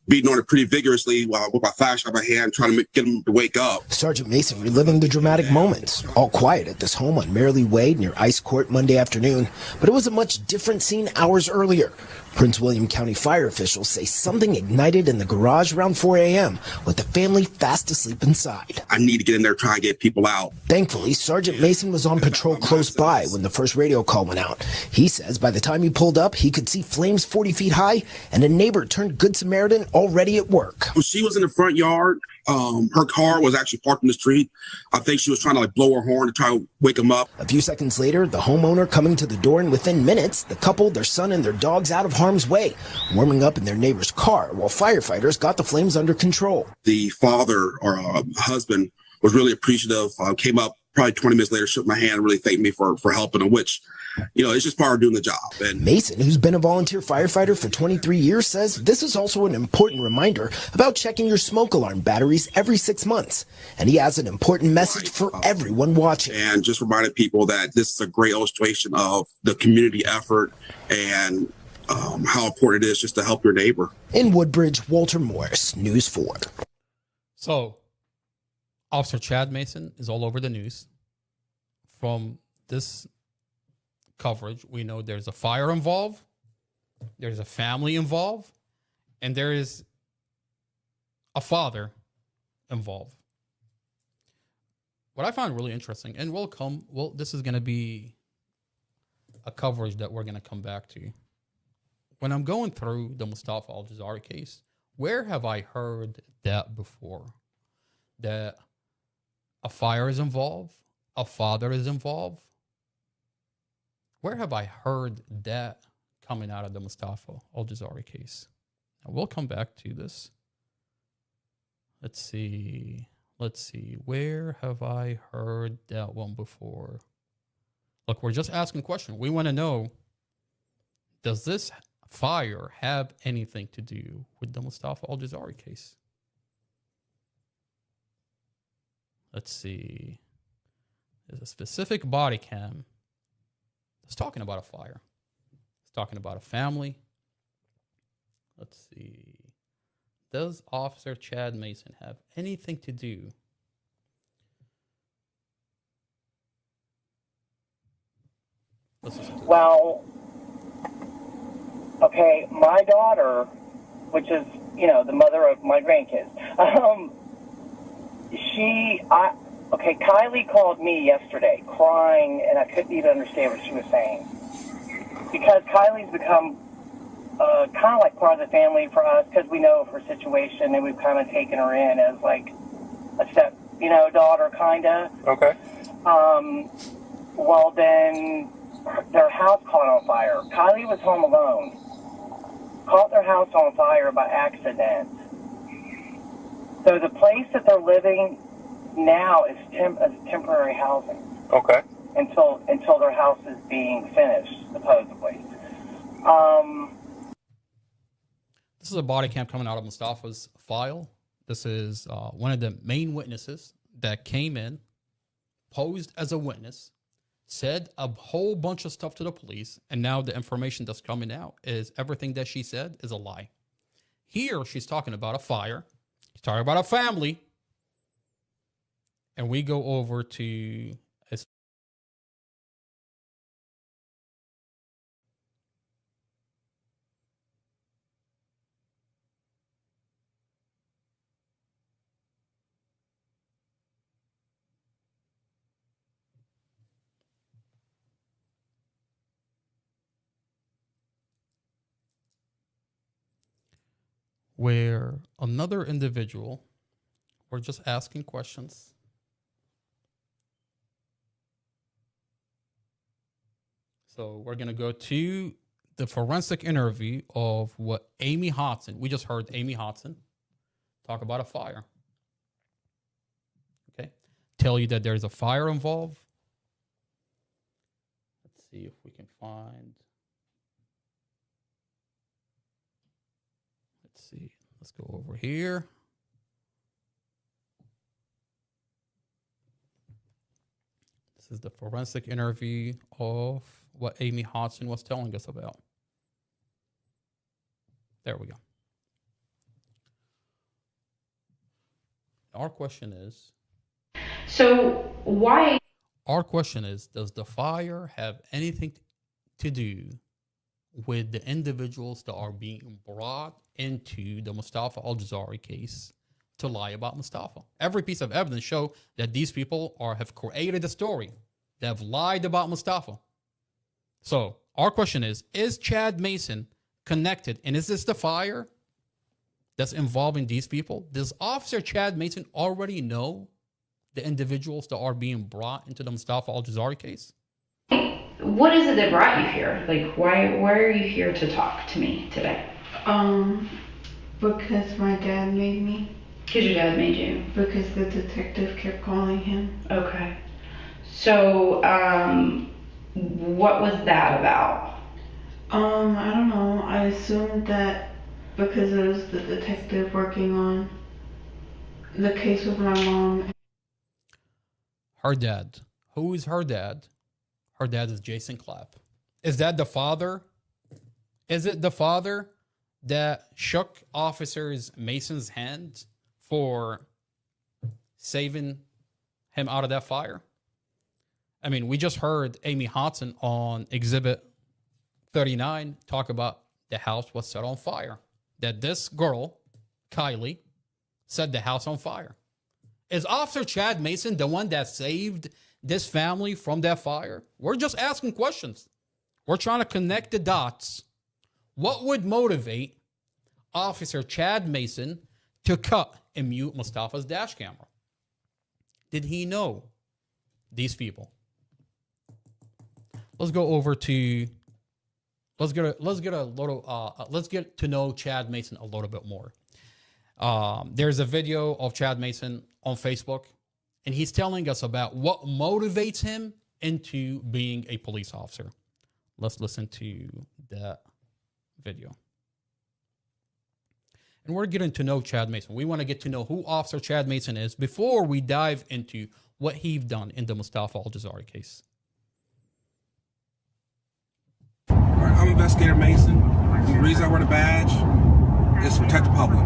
beating on it pretty vigorously with my flashlight in my hand, trying to get him to wake up. Sergeant Mason reliving the dramatic moments. All quiet at this home on Merrily Way near Ice Court Monday afternoon, but it was a much different scene hours earlier. Prince William County fire officials say something ignited in the garage around 4 a.m. with the family fast asleep inside. I need to get in there, try and get people out. Thankfully, Sergeant Mason was on patrol close by when the first radio call went out. He says by the time he pulled up, he could see flames 40 feet high and a neighbor turned Good Samaritan already at work. She was in the front yard. Her car was actually parked in the street. I think she was trying to blow her horn to try to wake him up. A few seconds later, the homeowner coming to the door, and within minutes, the couple, their son, and their dogs out of harm's way, warming up in their neighbor's car while firefighters got the flames under control. The father or husband was really appreciative, came up probably 20 minutes later, shook my hand, really thanked me for helping him, which, it's just part of doing the job. And Mason, who's been a volunteer firefighter for 23 years, says this is also an important reminder about checking your smoke alarm batteries every 6 months. And he has an important message for everyone watching. And just reminding people that this is a great illustration of the community effort and how important it is just to help your neighbor. In Woodbridge, Walter Morris, News 4. So, Officer Chad Mason is all over the news. From this coverage, we know there's a fire involved, there's a family involved, and there is a father involved. What I find really interesting, and this is going to be a coverage that we're going to come back to. When I'm going through the Mustafa Al-Jazari case, where have I heard that before? That a fire is involved, a father is involved. Where have I heard that coming out of the Mustafa Al-Jazari case? Now, we'll come back to this. Let's see. Where have I heard that one before? Look, we're just asking a question. We want to know, does this fire have anything to do with the Mustafa Al-Jazari case? Let's see. There's a specific body cam that's talking about a fire. It's talking about a family. Let's see. Does Officer Chad Mason have anything to do? Well, okay, my daughter, which is, the mother of my grandkids, Kylie called me yesterday crying, and I couldn't even understand what she was saying. Because Kylie's become kind of like part of the family for us, because we know of her situation, and we've kind of taken her in as like a step, daughter, kind of. Okay. Well, then their house caught on fire. Kylie was home alone. Caught their house on fire by accident. So the place that they're living now is temporary housing. Okay. Until their house is being finished, supposedly. This is a body cam coming out of Mustafa's file. This is one of the main witnesses that came in, posed as a witness, said a whole bunch of stuff to the police, and now the information that's coming out is everything that she said is a lie. Here, she's talking about a fire. She's talking about a family. And we go over to where another individual, we're just asking questions. So we're going to go to the forensic interview of what Amy Hodson, we just heard Amy Hodson talk about a fire. Okay. Tell you that there's a fire involved. Let's see if we can find. Let's see. Let's go over here. This is the forensic interview of what Amy Hodson was telling us about. There we go. Our question is, so why? Our question is, does the fire have anything to do with the individuals that are being brought into the Mustafa Al-Jazari case to lie about Mustafa? Every piece of evidence show that these people have created a story. They have lied about Mustafa. So our question is Chad Mason connected? And is this the fire that's involving these people? Does Officer Chad Mason already know the individuals that are being brought into the Mustafa Al-Jazari case? What is it that brought you here? Like, why are you here to talk to me today? Because my dad made me. Because your dad made you? Because the detective kept calling him. Okay. So, what was that about? I don't know. I assumed that because it was the detective working on the case with my mom. Her dad. Who is her dad? Her dad is Jason Clapp. Is that the father? Is it the father that shook Officers Mason's hand for saving him out of that fire? I mean, we just heard Amy Hodson on Exhibit 39 talk about the house was set on fire. That this girl, Kylie, set the house on fire. Is Officer Chad Mason the one that saved this family from that fire? We're just asking questions. We're trying to connect the dots. What would motivate Officer Chad Mason to cut and mute Mustafa's dash camera? Did he know these people? Let's go over to. Let's get to know Chad Mason a little bit more. There's a video of Chad Mason on Facebook, and he's telling us about what motivates him into being a police officer. Let's listen to that video. And we're getting to know Chad Mason. We want to get to know who Officer Chad Mason is before we dive into what he's done in the Mustafa Al-Jazari case. I'm Investigator Mason. And the reason I wear the badge is to protect the public.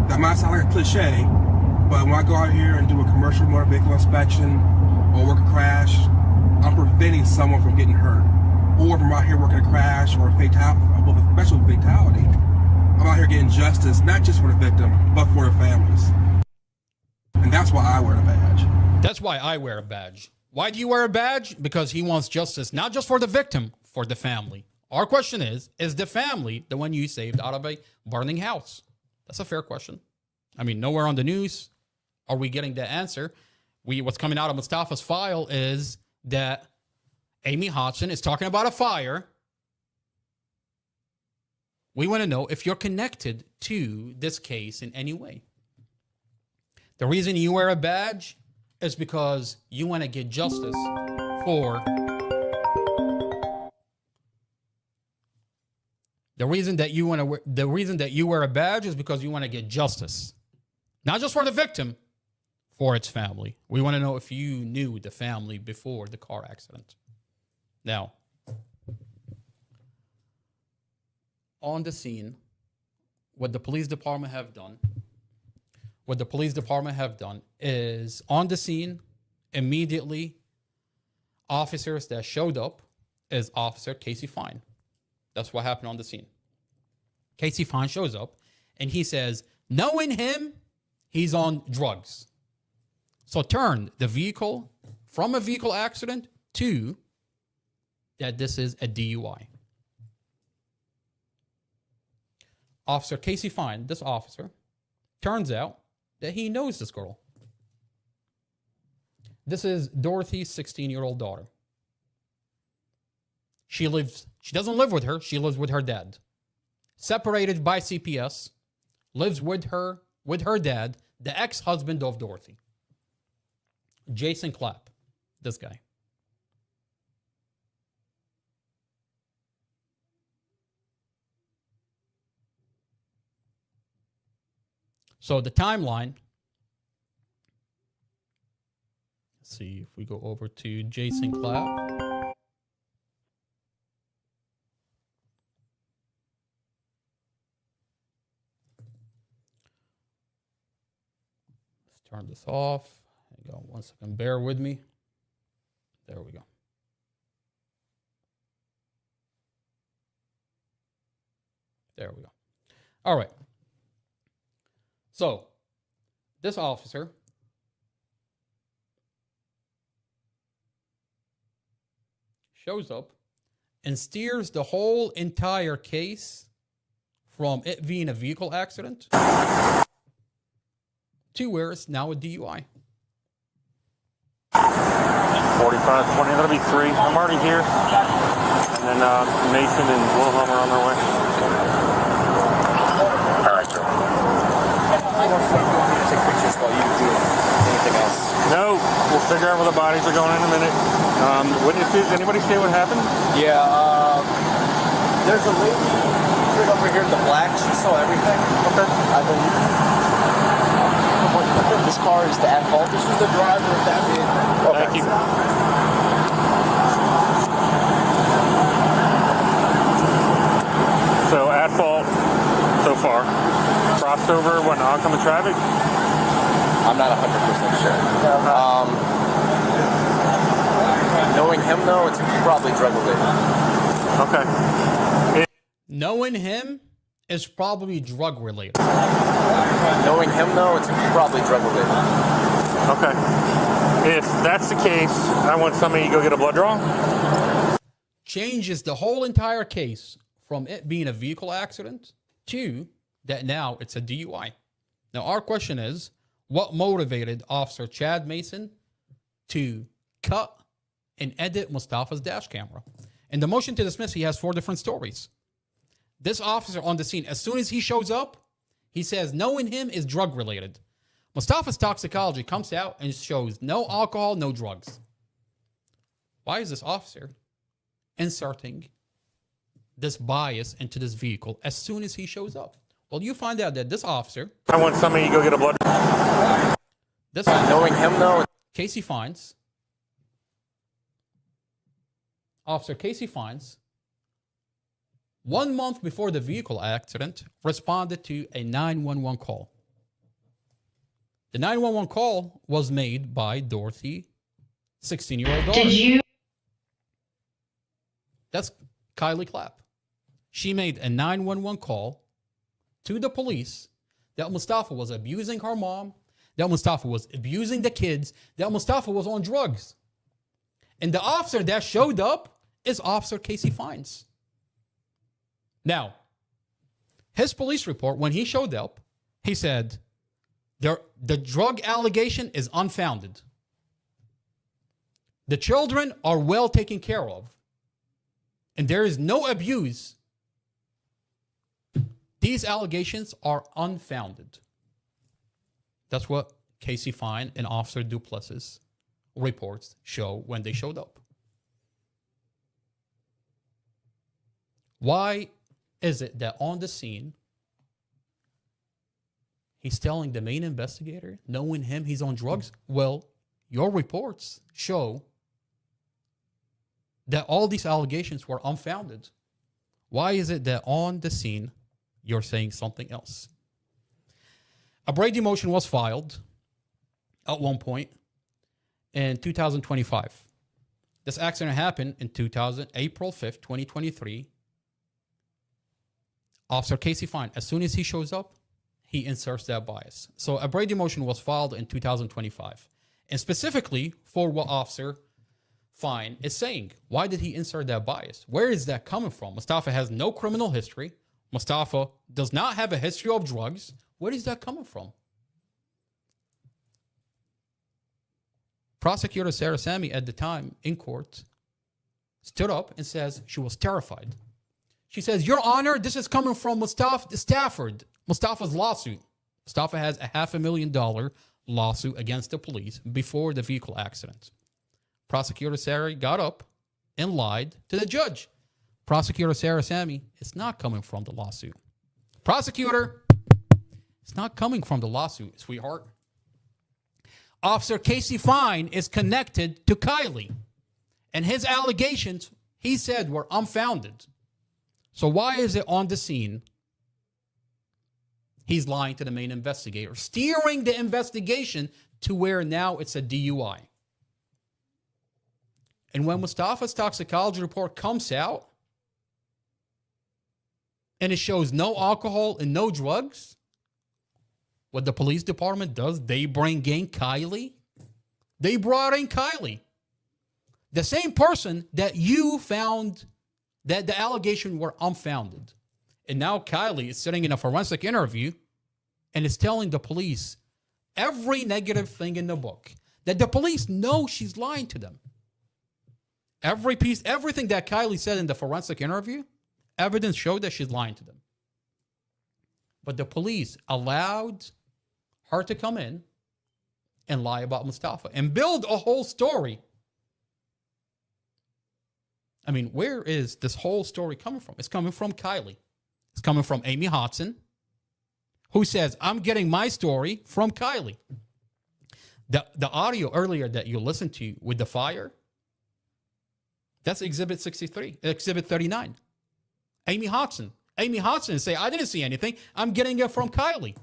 That might sound like a cliche, but when I go out here and do a commercial motor vehicle inspection or work a crash, I'm preventing someone from getting hurt. Or if I'm out here working a crash or a special fatality, I'm out here getting justice, not just for the victim, but for their families. And that's why I wear a badge. That's why I wear a badge. Why do you wear a badge? Because he wants justice, not just for the victim, for the family. Our question is the family the one you saved out of a burning house? That's a fair question. I mean, nowhere on the news are we getting the answer. What's coming out of Mustafa's file is that Amy Hodson is talking about a fire. We want to know if you're connected to this case in any way. The reason you wear a badge is because you want to get justice for... The reason that you wear a badge is because you want to get justice, not just for the victim, for its family. We want to know if you knew the family before the car accident. Now, on the scene, what the police department have done is on the scene immediately. Officers that showed up is Officer Casey Fine. That's what happened on the scene. Casey Fine shows up and he says, knowing him, he's on drugs. So turn the vehicle from a vehicle accident to that this is a DUI. Officer Casey Fine, this officer, turns out that he knows this girl. This is Dorothy's 16-year-old daughter. She doesn't live with her. She lives with her dad. Separated by CPS, lives with her dad, the ex-husband of Dorothy. Jason Clapp, this guy. So the timeline, let's see if we go over to Jason Clapp. this off. Hang on 1 second. Bear with me. There we go. There we go. All right. So, this officer shows up and steers the whole entire case from it being a vehicle accident to where it's now a DUI. 45-20, that'll be 3. I'm already here. And then Mason and Wilhelm are on their way. All right, sir. I don't think we'll need to take pictures while you do anything else. No, we'll figure out where the bodies are going in a minute. Witnesses, anybody say what happened? Yeah, there's a lady over here in the black. She saw everything. Okay. I believe. This car is the at fault. This was the driver of that vehicle. Okay. Thank you. So at fault so far. Crossed over when oncoming traffic? I'm not 100% sure. Knowing him though, it's probably drug related. Okay. Knowing him is probably drug related. Knowing him though, it's probably drug related. Okay. If that's the case, I want somebody to go get a blood draw. Changes the whole entire case from it being a vehicle accident to that now it's a DUI. Now, our question is, what motivated Officer Chad Mason to cut and edit Mustafa's dash camera? In the motion to dismiss, he has 4 different stories. This officer on the scene, as soon as he shows up, he says knowing him is drug related. Mustafa's toxicology comes out and shows no alcohol, no drugs. Why is this officer inserting this bias into this vehicle as soon as he shows up? Well, you find out that this officer... I want somebody to go get a blood draw. This officer, knowing him though... Casey Fines. Officer Casey Fines, 1 month before the vehicle accident, responded to a 911 call. The 911 call was made by Dorothy, 16-year-old daughter. Did you? That's Kylie Clapp. She made a 911 call to the police that Mustafa was abusing her mom, that Mustafa was abusing the kids, that Mustafa was on drugs. And the officer that showed up is Officer Casey Fines. Now, his police report, when he showed up, he said, the drug allegation is unfounded. The children are well taken care of. And there is no abuse. These allegations are unfounded. That's what Casey Fine and Officer Duplessis reports show when they showed up. Why is it that on the scene, he's telling the main investigator, knowing him, he's on drugs? Well, your reports show that all these allegations were unfounded. Why is it that on the scene, you're saying something else? A Brady motion was filed at one point in 2025. This accident happened in April 5th, 2023. Officer Casey Fine, as soon as he shows up, he inserts that bias. So a Brady motion was filed in 2025. And specifically for what Officer Fine is saying. Why did he insert that bias? Where is that coming from? Mustafa has no criminal history. Mustafa does not have a history of drugs. Where is that coming from? Prosecutor Sarah Sammy at the time in court stood up and says she was terrified. She says, Your Honor, this is coming from Mustafa Stafford, Mustafa's lawsuit. Mustafa has a $500,000 lawsuit against the police before the vehicle accident. Prosecutor Sarah got up and lied to the judge. Prosecutor Sarah Sammy, it's not coming from the lawsuit. Prosecutor, it's not coming from the lawsuit, sweetheart. Officer Casey Fine is connected to Kylie. And his allegations, he said, were unfounded. So why is it on the scene he's lying to the main investigator, steering the investigation to where now it's a DUI. And when Mustafa's toxicology report comes out and it shows no alcohol and no drugs, what the police department does, they bring in Kylie. They brought in Kylie. The same person that you found that the allegation were unfounded. And now Kylie is sitting in a forensic interview and is telling the police every negative thing in the book, that the police know she's lying to them. Everything that Kylie said in the forensic interview, evidence showed that she's lying to them. But the police allowed her to come in and lie about Mustafa and build a whole story. I mean, where is this whole story coming from? It's coming from Kylie. It's coming from Amy Hodson, who says, I'm getting my story from Kylie. The audio earlier that you listened to with the fire, that's Exhibit 63, Exhibit 39. Amy Hodson say, I didn't see anything. I'm getting it from Kylie.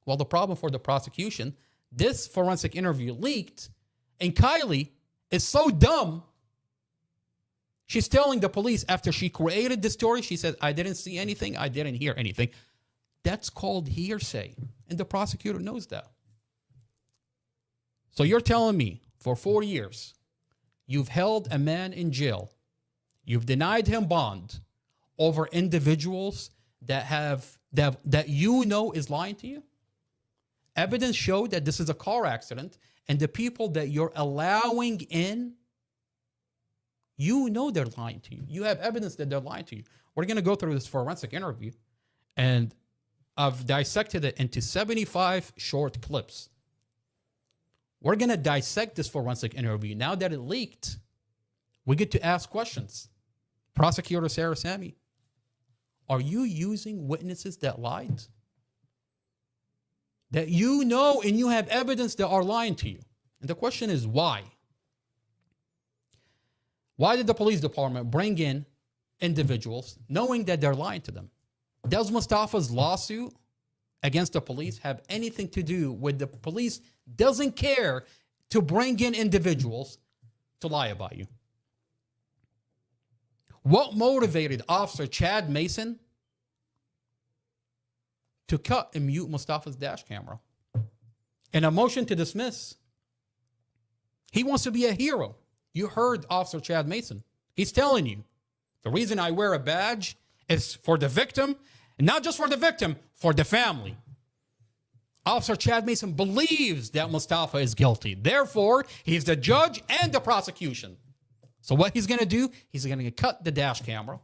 Well, the problem for the prosecution, this forensic interview leaked, and Kylie is so dumb. She's telling the police after she created the story, she said, I didn't see anything. I didn't hear anything. That's called hearsay. And the prosecutor knows that. So you're telling me for 4 years, you've held a man in jail. You've denied him bond over individuals that you know is lying to you? Evidence showed that this is a car accident, and the people that you're allowing in, you know they're lying to you. You have evidence that they're lying to you. We're going to go through this forensic interview, and I've dissected it into 75 short clips. We're going to dissect this forensic interview. Now that it leaked, we get to ask questions. Prosecutor Sarah Sammy, are you using witnesses that lied? That you know and you have evidence that are lying to you. And the question is why? Why did the police department bring in individuals knowing that they're lying to them? Does Mustafa's lawsuit against the police have anything to do with the police doesn't care to bring in individuals to lie about you? What motivated Officer Chad Mason to cut and mute Mustafa's dash camera? In a motion to dismiss, he wants to be a hero. You heard Officer Chad Mason. He's telling you, the reason I wear a badge is for the victim, and not just for the victim, for the family. Officer Chad Mason believes that Mustafa is guilty. Therefore, he's the judge and the prosecution. So what he's going to do, he's going to cut the dash camera.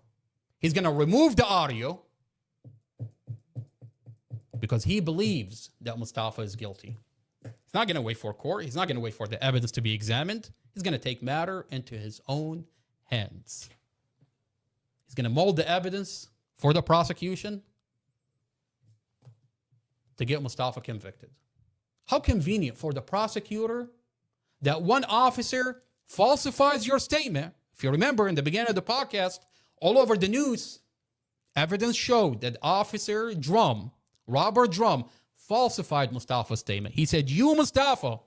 He's going to remove the audio because he believes that Mustafa is guilty. He's not going to wait for court. He's not going to wait for the evidence to be examined. He's going to take matter into his own hands. He's going to mold the evidence for the prosecution to get Mustafa convicted. How convenient for the prosecutor that one officer falsifies your statement. If you remember in the beginning of the podcast, all over the news, evidence showed that Officer Robert Drum, falsified Mustafa's statement. He said, you, Mustafa,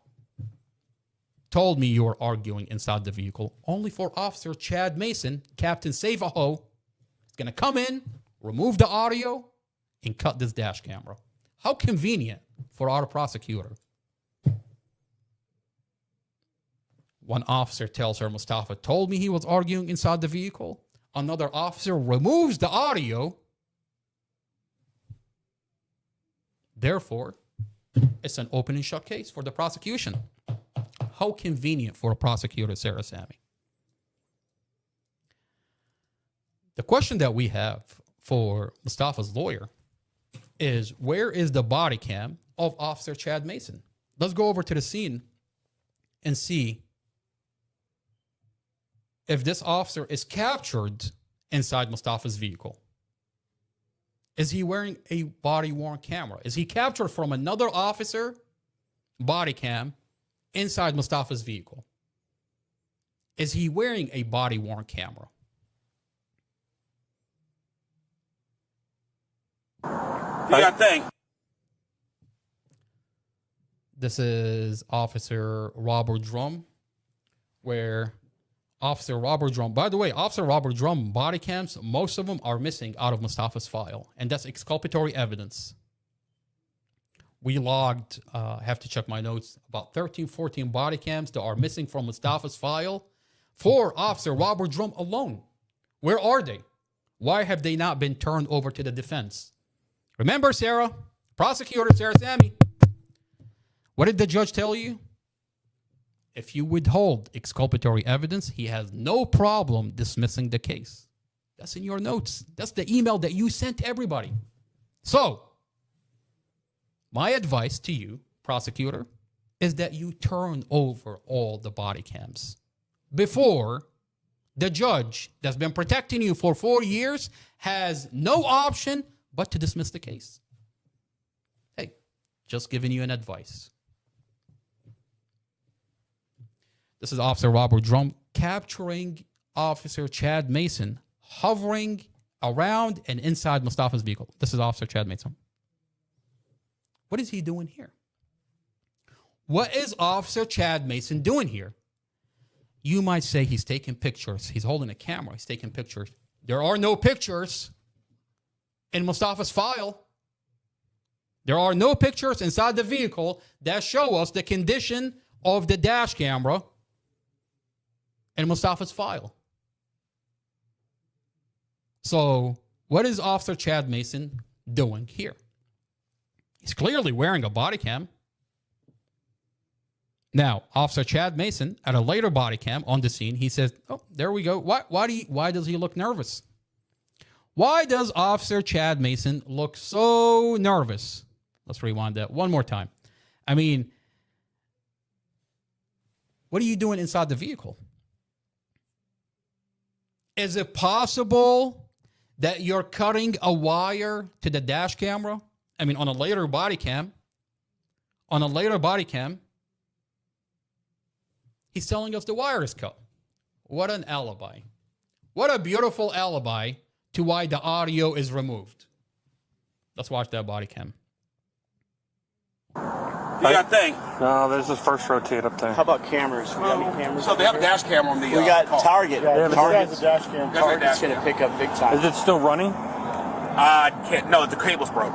told me you were arguing inside the vehicle. Only for Officer Chad Mason, Captain Save-A-Ho, is going to come in, remove the audio, and cut this dash camera. How convenient for our prosecutor. One officer tells her Mustafa told me he was arguing inside the vehicle. Another officer removes the audio. Therefore, it's an open and shut case for the prosecution. How convenient for a prosecutor, Sarah Sammy. The question that we have for Mustafa's lawyer is, where is the body cam of Officer Chad Mason? Let's go over to the scene and see if this officer is captured inside Mustafa's vehicle. Is he wearing a body-worn camera? Is he captured from another officer body cam inside Mustafa's vehicle? Is he wearing a body-worn camera? Do you think? This is Officer Robert Drum, where Officer Robert Drum, by the way, Officer Robert Drum body cams, most of them are missing out of Mustafa's file, and that's exculpatory evidence. We logged, have to check my notes, about 13, 14 body cams that are missing from Mustafa's file for Officer Robert Drum alone. Where are they? Why have they not been turned over to the defense? Remember, Sarah, prosecutor Sarah Sammy, what did the judge tell you? If you withhold exculpatory evidence, he has no problem dismissing the case. That's in your notes. That's the email that you sent to everybody. So, my advice to you, prosecutor, is that you turn over all the body cams before the judge that's been protecting you for 4 years has no option but to dismiss the case. Hey, just giving you an advice. This is Officer Robert Drum capturing Officer Chad Mason hovering around and inside Mustafa's vehicle. This is Officer Chad Mason. What is he doing here? What is Officer Chad Mason doing here? You might say he's taking pictures. He's holding a camera. He's taking pictures. There are no pictures in Mustafa's file. There are no pictures inside the vehicle that show us the condition of the dash camera in Mustafa's file. So, what is Officer Chad Mason doing here? He's clearly wearing a body cam. Now, Officer Chad Mason, at a later body cam on the scene, he says, oh, there we go. Why does he look nervous? Why does Officer Chad Mason look so nervous? Let's rewind that one more time. I mean, what are you doing inside the vehicle? Is it possible that you're cutting a wire to the dash camera? I mean, on a later body cam, he's telling us the wire is cut. What an alibi. What a beautiful alibi to why the audio is removed. Let's watch that body cam. You got a thing? No, there's the first rotate up there. How about cameras? We got any cameras? So they have a dash camera on the We got car. Target. Yeah, Target's a dash cam. Target's going to pick up big time. Is it still running? Can't. No, the cable's broke.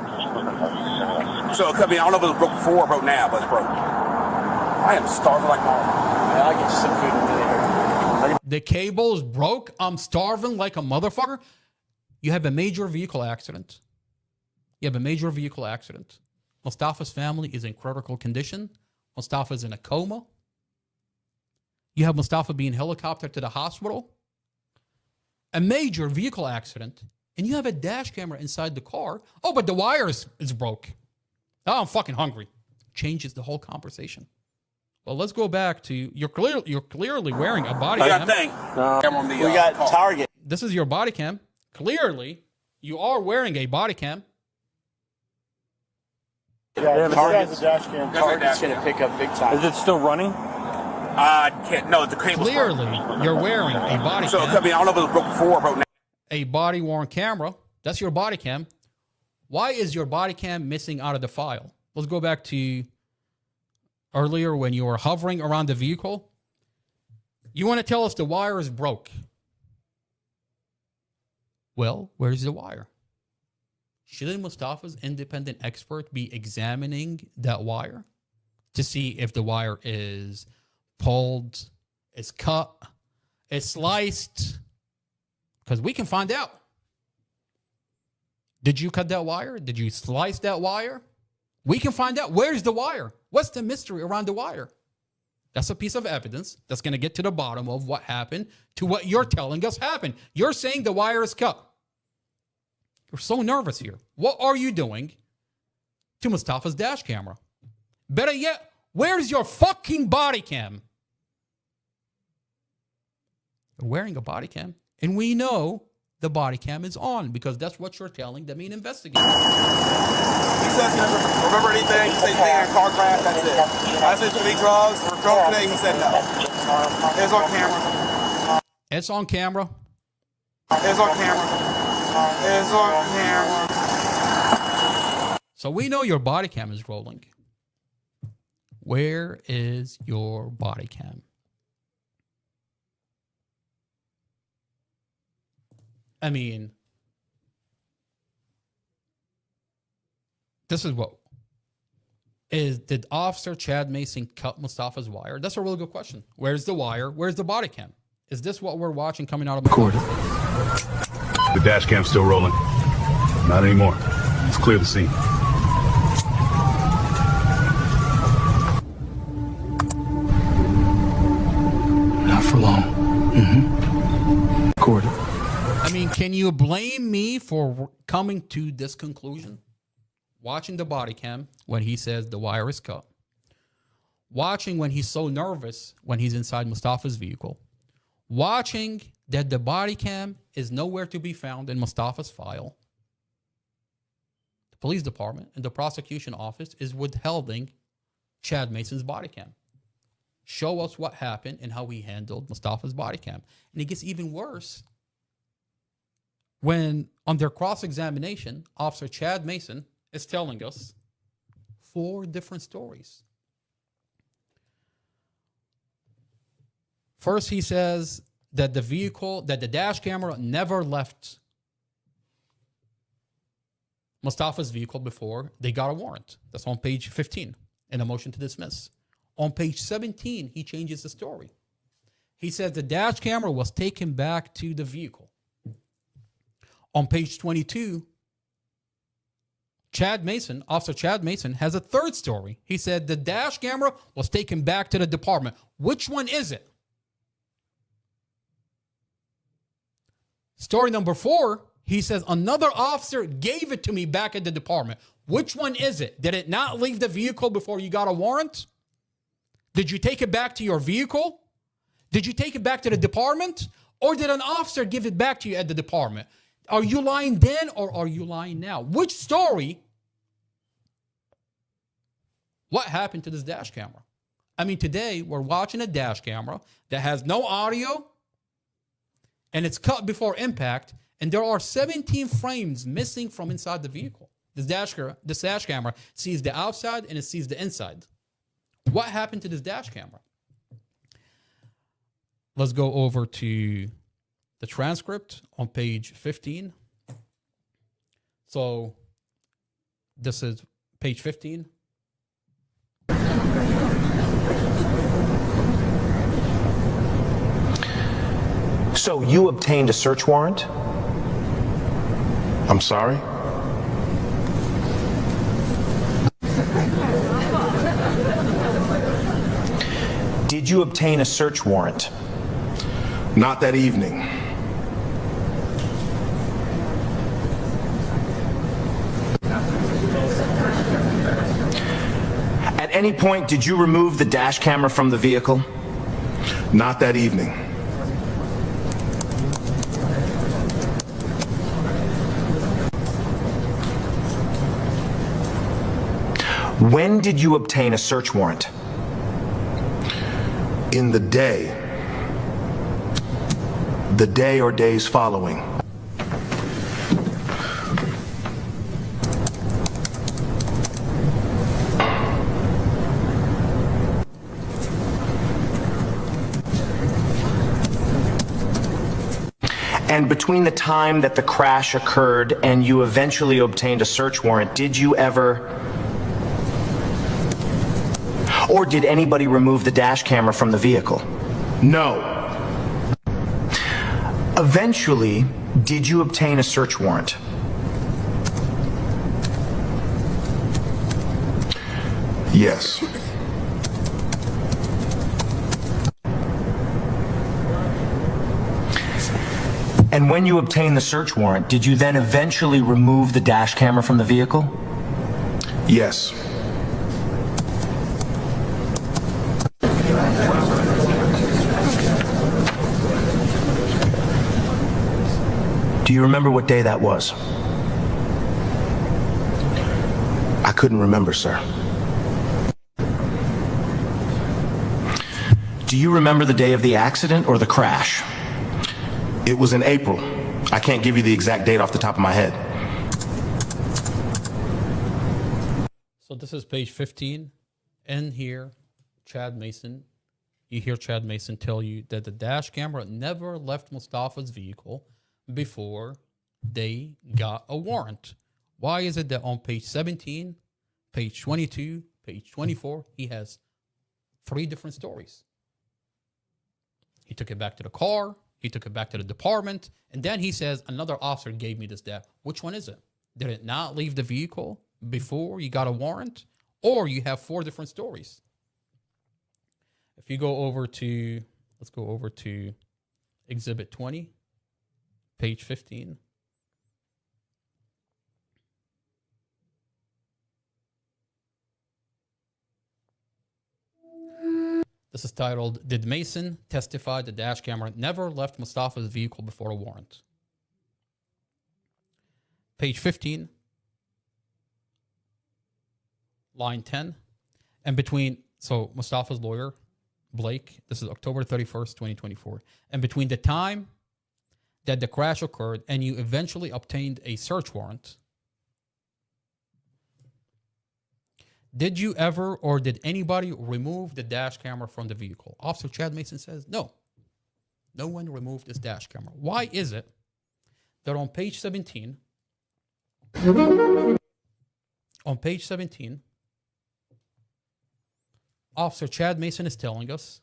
So it could be. I don't know if it was broke before or broke now, but it's broke. I am starving like motherfucker. I'll get you some food in a minute. The cable is broke. I'm starving like a motherfucker. You have a major vehicle accident. Mustafa's family is in critical condition. Mustafa's in a coma. You have Mustafa being helicoptered to the hospital. A major vehicle accident. And you have a dash camera inside the car. Oh, but the wire is broke. Oh, I'm fucking hungry. Changes the whole conversation. Well, let's go back to you're clearly wearing a body cam. We got Target. This is your body cam. Clearly, you are wearing a body cam. Yeah, Target's a dash cam. Target's going to pick up big time. Is it still running? Can't. No, the cable's Clearly, you're wearing a body cam. So it could be. I don't know if it was broke before or broke now. A body-worn camera. That's your body cam. Why is your body cam missing out of the file? Let's go back to earlier when you were hovering around the vehicle. You want to tell us the wire is broke. Well, where's the wire? Shouldn't Mustafa's independent expert be examining that wire to see if the wire is pulled, is cut, is sliced? Because we can find out. Did you cut that wire? Did you slice that wire? We can find out. Where's the wire? What's the mystery around the wire? That's a piece of evidence that's going to get to the bottom of what happened to what you're telling us happened. You're saying the wire is cut. You're so nervous here. What are you doing to Mustafa's dash camera? Better yet, where's your fucking body cam? You're wearing a body cam. And we know the body cam is on because that's what you're telling the main investigator. He says he doesn't remember anything. He says he's in a car crash. That's it. I said, should he drugs or drove today? He said no. It's on camera. It's on camera. It's on camera. It's on camera. So we know your body cam is rolling. Where is your body cam? I mean, this is what did Officer Chad Mason cut Mustafa's wire? That's a really good question. Where's the wire? Where's the body cam? Is this what we're watching coming out of my Recorded. The dash cam's still rolling. Not anymore. Let's clear the scene. Not for long. Recorded. I mean, can you blame me for coming to this conclusion? Watching the body cam when he says the wire is cut. Watching when he's so nervous when he's inside Mustafa's vehicle. Watching that the body cam is nowhere to be found in Mustafa's file. The police department and the prosecution office is withholding Chad Mason's body cam. Show us what happened and how he handled Mustafa's body cam. And it gets even worse when, on their cross-examination, Officer Chad Mason is telling us 4 different stories. First, he says that the dash camera never left Mustafa's vehicle before they got a warrant. That's on page 15 in a motion to dismiss. On page 17, he changes the story. He says the dash camera was taken back to the vehicle. On page 22, Officer Chad Mason has a third story. He said the dash camera was taken back to the department. Which one is it? Story number 4, he says another officer gave it to me back at the department. Which one is it? Did it not leave the vehicle before you got a warrant? Did you take it back to your vehicle? Did you take it back to the department? Or did an officer give it back to you at the department? Are you lying then or are you lying now? Which story? What happened to this dash camera? I mean, today we're watching a dash camera that has no audio and it's cut before impact, and there are 17 frames missing from inside the vehicle. This dash camera sees the outside and it sees the inside. What happened to this dash camera? Let's go over to the transcript on page 15. So this is page 15. So you obtained a search warrant? I'm sorry? Did you obtain a search warrant? Not that evening. At any point, did you remove the dash camera from the vehicle? Not that evening. When did you obtain a search warrant? In the day or days following. And between the time that the crash occurred and you eventually obtained a search warrant, did you ever, or did anybody remove the dash camera from the vehicle? No. Eventually, did you obtain a search warrant? Yes. And when you obtained the search warrant, did you then eventually remove the dash camera from the vehicle? Yes. Do you remember what day that was? I couldn't remember, sir. Do you remember the day of the accident or the crash? It was in April. I can't give you the exact date off the top of my head. So this is page 15 in here, Chad Mason, you hear Chad Mason tell you that the dash camera never left Mustafa's vehicle before they got a warrant. Why is it that on page 17, page 22, page 24, he has 3 different stories? He took it back to the car, he took it back to the department, and then he says, another officer gave me this data. Which one is it? Did it not leave the vehicle before you got a warrant? Or you have 4 different stories? If you go over to, let's go over to Exhibit 20, page 15. This is titled, Did Mason Testify the Dash Camera Never Left Mustafa's Vehicle Before a Warrant? Page 15, line 10. And between, so Mustafa's lawyer, Blake, this is October 31st, 2024. And between the time that the crash occurred and you eventually obtained a search warrant, did you ever or did anybody remove the dash camera from the vehicle? Officer Chad Mason says, no. No one removed this dash camera. Why is it that on page 17, Officer Chad Mason is telling us,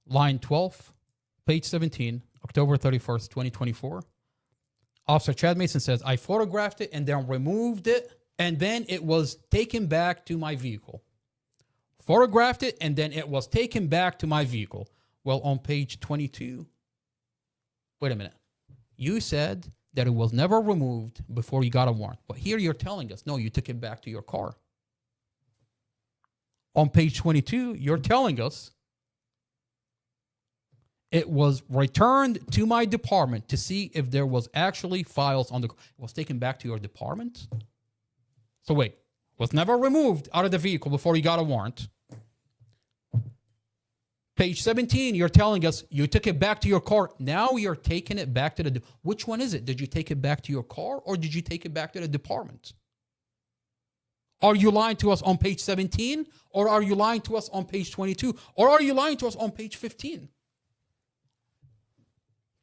line 12, page 17, October 31st, 2024. Officer Chad Mason says, I photographed it and then removed it, and then it was taken back to my vehicle. Photographed it, and then it was taken back to my vehicle. Well, on page 22, wait a minute. You said that it was never removed before you got a warrant. But here you're telling us, no, you took it back to your car. On page 22, you're telling us it was returned to my department to see if there was actually files on the car. It was taken back to your department? So wait, was never removed out of the vehicle before you got a warrant. Page 17, you're telling us you took it back to your car. Now you're taking it back to the... Which one is it? Did you take it back to your car or did you take it back to the department? Are you lying to us on page 17? Or are you lying to us on page 22? Or are you lying to us on page 15?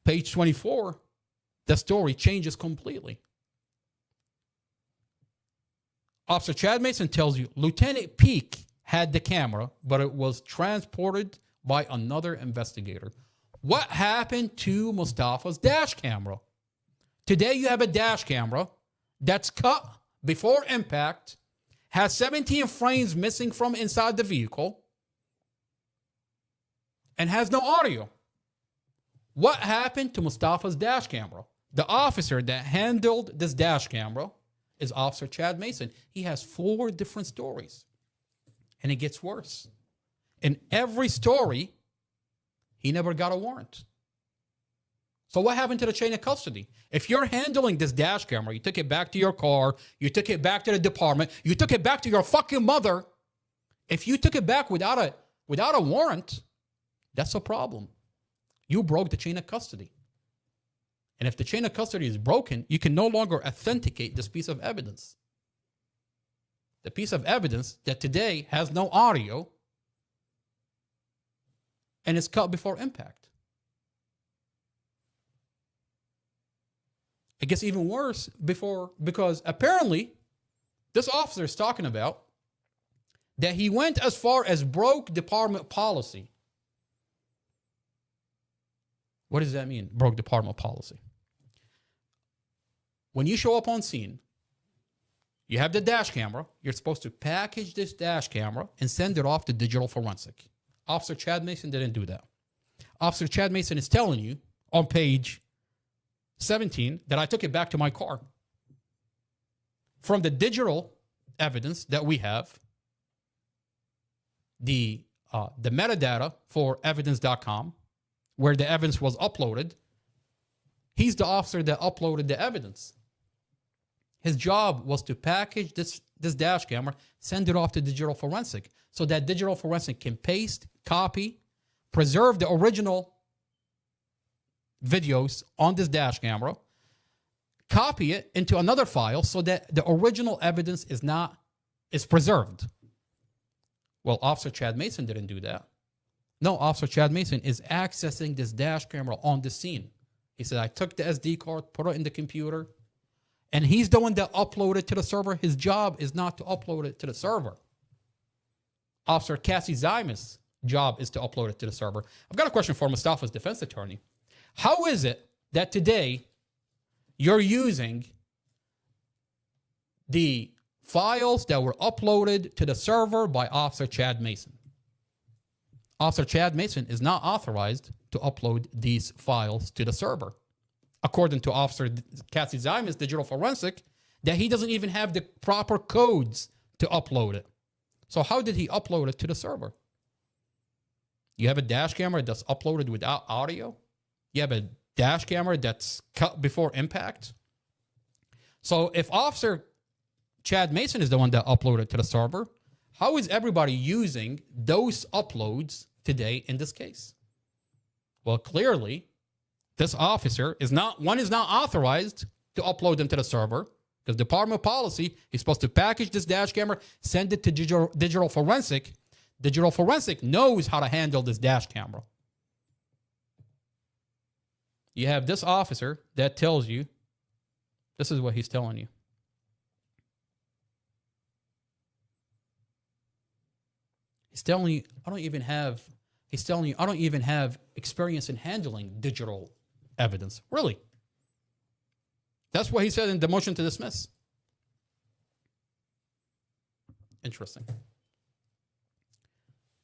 Page 24, the story changes completely. Officer Chad Mason tells you Lieutenant Peake had the camera, but it was transported by another investigator. What happened to Mustafa's dash camera? Today you have a dash camera that's cut before impact, has 17 frames missing from inside the vehicle, and has no audio. What happened to Mustafa's dash camera? The officer that handled this dash camera is Officer Chad Mason. He has 4 different stories. And it gets worse. In every story, he never got a warrant. So what happened to the chain of custody? If you're handling this dash camera, you took it back to your car, you took it back to the department, you took it back to your fucking mother. If you took it back without a warrant, that's a problem. You broke the chain of custody. And if the chain of custody is broken, you can no longer authenticate this piece of evidence. The piece of evidence that today has no audio and is cut before impact. It gets even worse because apparently this officer is talking about that he went as far as broke department policy. What does that mean, broke department policy? When you show up on scene, you have the dash camera. You're supposed to package this dash camera and send it off to digital forensic. Officer Chad Mason didn't do that. Officer Chad Mason is telling you on page 17 that I took it back to my car. From the digital evidence that we have, the metadata for evidence.com, where the evidence was uploaded, he's the officer that uploaded the evidence. His job was to package this dash camera, send it off to digital forensic, so that digital forensic can paste, copy, preserve the original videos on this dash camera, copy it into another file so that the original evidence is preserved. Well, Officer Chad Mason didn't do that. No, Officer Chad Mason is accessing this dash camera on the scene. He said, I took the SD card, put it in the computer, and he's the one that uploaded it to the server. His job is not to upload it to the server. Officer Cassie Zymus' job is to upload it to the server. I've got a question for Mustafa's defense attorney. How is it that today you're using the files that were uploaded to the server by Officer Chad Mason? Officer Chad Mason is not authorized to upload these files to the server. According to Officer Cassie Zymus, digital forensic, that he doesn't even have the proper codes to upload it. So how did he upload it to the server? You have a dash camera that's uploaded without audio. You have a dash camera that's cut before impact. So if Officer Chad Mason is the one that uploaded to the server, how is everybody using those uploads today in this case? Well, clearly, this officer is not authorized to upload them to the server, because Department of Policy is supposed to package this dash camera, send it to digital forensic. Digital forensic knows how to handle this dash camera. You have this officer that tells you, this is what he's telling you. He's telling you, I don't even have experience in handling digital evidence. Really? That's what he said in the motion to dismiss. Interesting.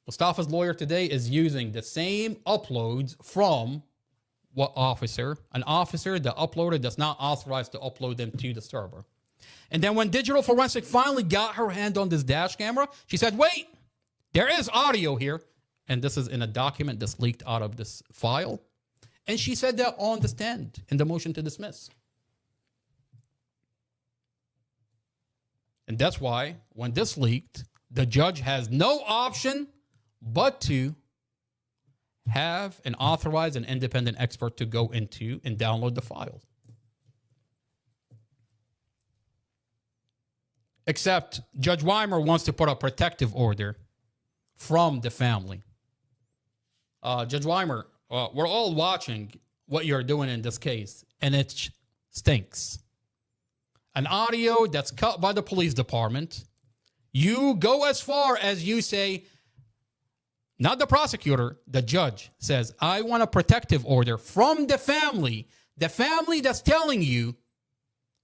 Mustafa's lawyer today is using the same uploads from what officer? An officer that uploaded that's not authorized to upload them to the server. And then when digital forensic finally got her hand on this dash camera, she said, wait, there is audio here. And this is in a document that's leaked out of this file. And she said that on the stand in the motion to dismiss. And that's why when this leaked, the judge has no option but to have an authorized and independent expert to go into and download the file. Except Judge Weimer wants to put a protective order from the family. Judge Weimer, we're all watching what you're doing in this case, and it stinks. An audio that's cut by the police department. You go as far as you say, not the prosecutor, the judge says, I want a protective order from the family that's telling you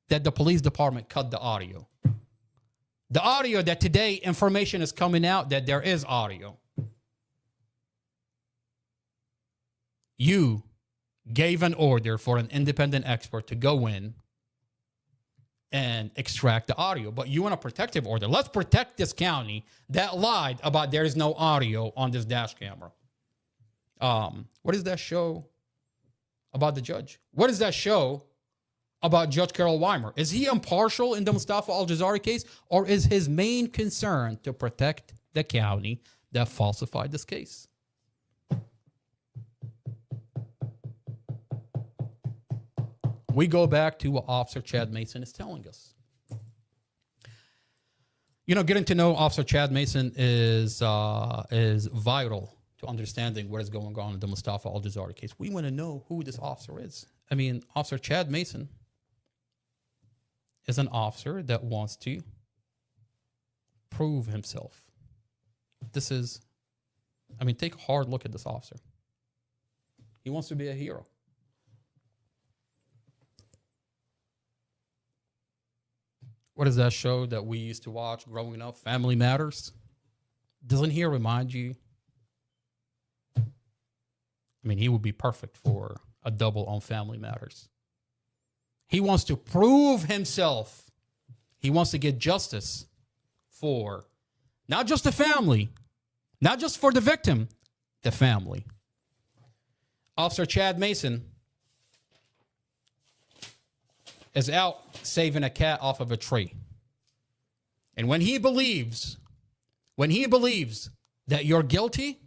that the police department cut the audio. The audio that today information is coming out that there is audio. You gave an order for an independent expert to go in and extract the audio, but you want a protective order. Let's protect this county that lied about there is no audio on this dash camera. What is that show about the judge? What is that show about Judge Carol Weimer? Is he impartial in the Mustafa Al-Jazari case, or is his main concern to protect the county that falsified this case? We go back to what Officer Chad Mason is telling us. You know, getting to know Officer Chad Mason is vital to understanding what is going on in the Mustafa Al-Jazari case. We want to know who this officer is. I mean, Officer Chad Mason is an officer that wants to prove himself. Take a hard look at this officer. He wants to be a hero. What is that show that we used to watch growing up? Family Matters. Doesn't he remind you? He would be perfect for a double on Family Matters. He wants to prove himself. He wants to get justice for not just the family, not just for the victim, the family. Officer Chad Mason is out saving a cat off of a tree. And when he believes that you're guilty,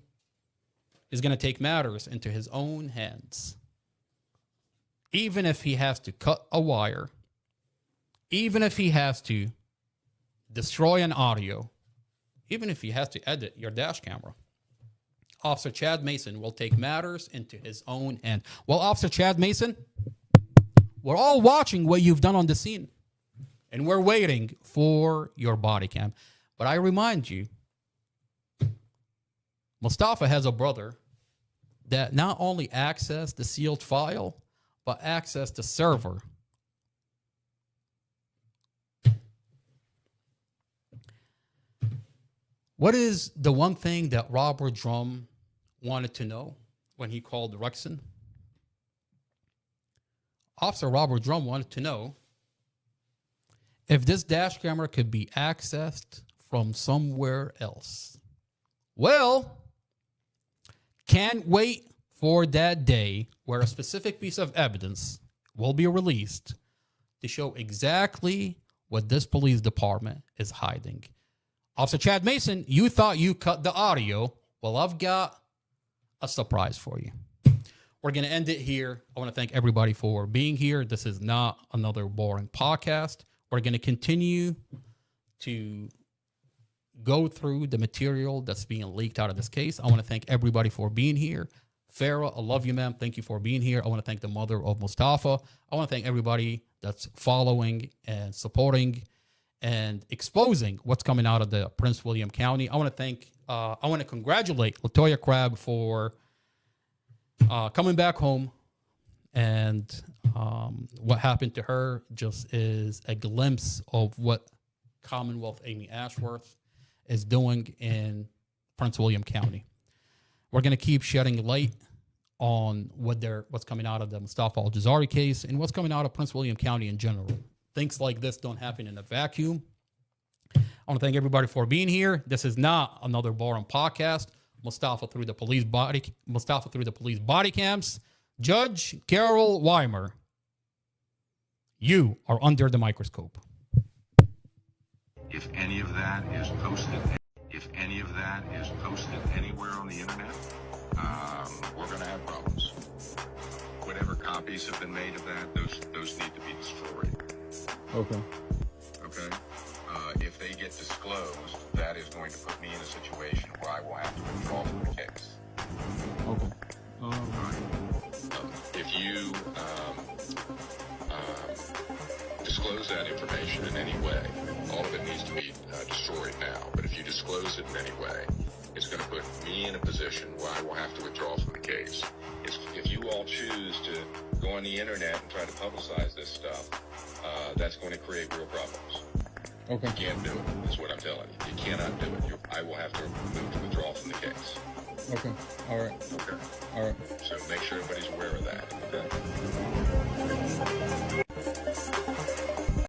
he's going to take matters into his own hands. Even if he has to cut a wire, even if he has to destroy an audio, even if he has to edit your dash camera. Officer Chad Mason will take matters into his own hand. Well, Officer Chad Mason, we're all watching what you've done on the scene, and we're waiting for your body cam. But I remind you, Mustafa has a brother that not only accessed the sealed file, but accessed the server. What is the one thing that Robert Drum wanted to know when he called Rexon? Officer Robert Drum wanted to know if this dash camera could be accessed from somewhere else. Well, can't wait for that day where a specific piece of evidence will be released to show exactly what this police department is hiding. Officer Chad Mason, you thought you cut the audio. Well, I've got a surprise for you. We're going to end it here. I want to thank everybody for being here. This is not another boring podcast. We're going to continue to go through the material that's being leaked out of this case. I want to thank everybody for being here. Farah, I love you, ma'am. Thank you for being here. I want to thank the mother of Mustafa. I want to thank everybody that's following and supporting and exposing what's coming out of the Prince William County. I want to congratulate LaToya Crabbe for coming back home. And what happened to her just is a glimpse of what Commonwealth Amy Ashworth is doing in Prince William County. We're going to keep shedding light on what's coming out of the Mustafa Al-Jazari case and what's coming out of Prince William County in general. Things like this don't happen in a vacuum. I want to thank everybody for being here. This is not another boring podcast. Mustafa through the police body cams. Judge Carol Weimer, you are under the microscope. If any of that is posted anywhere on the internet, we're going to have problems. Whatever copies have been made of that, those need to be destroyed. Okay. Okay. If they get disclosed, that is going to put me in a situation where I will have to withdraw from the case. Okay. If you disclose that information in any way, all of it needs to be destroyed now. But if you disclose it in any way, it's going to put me in a position where I will have to withdraw from the case. If you all choose to go on the internet and try to publicize this stuff, that's going to create real problems. Okay. You can't do it, is what I'm telling you. You cannot do it. I will have to move to withdraw from the case. Okay. All right. Okay. All right. So make sure everybody's aware of that.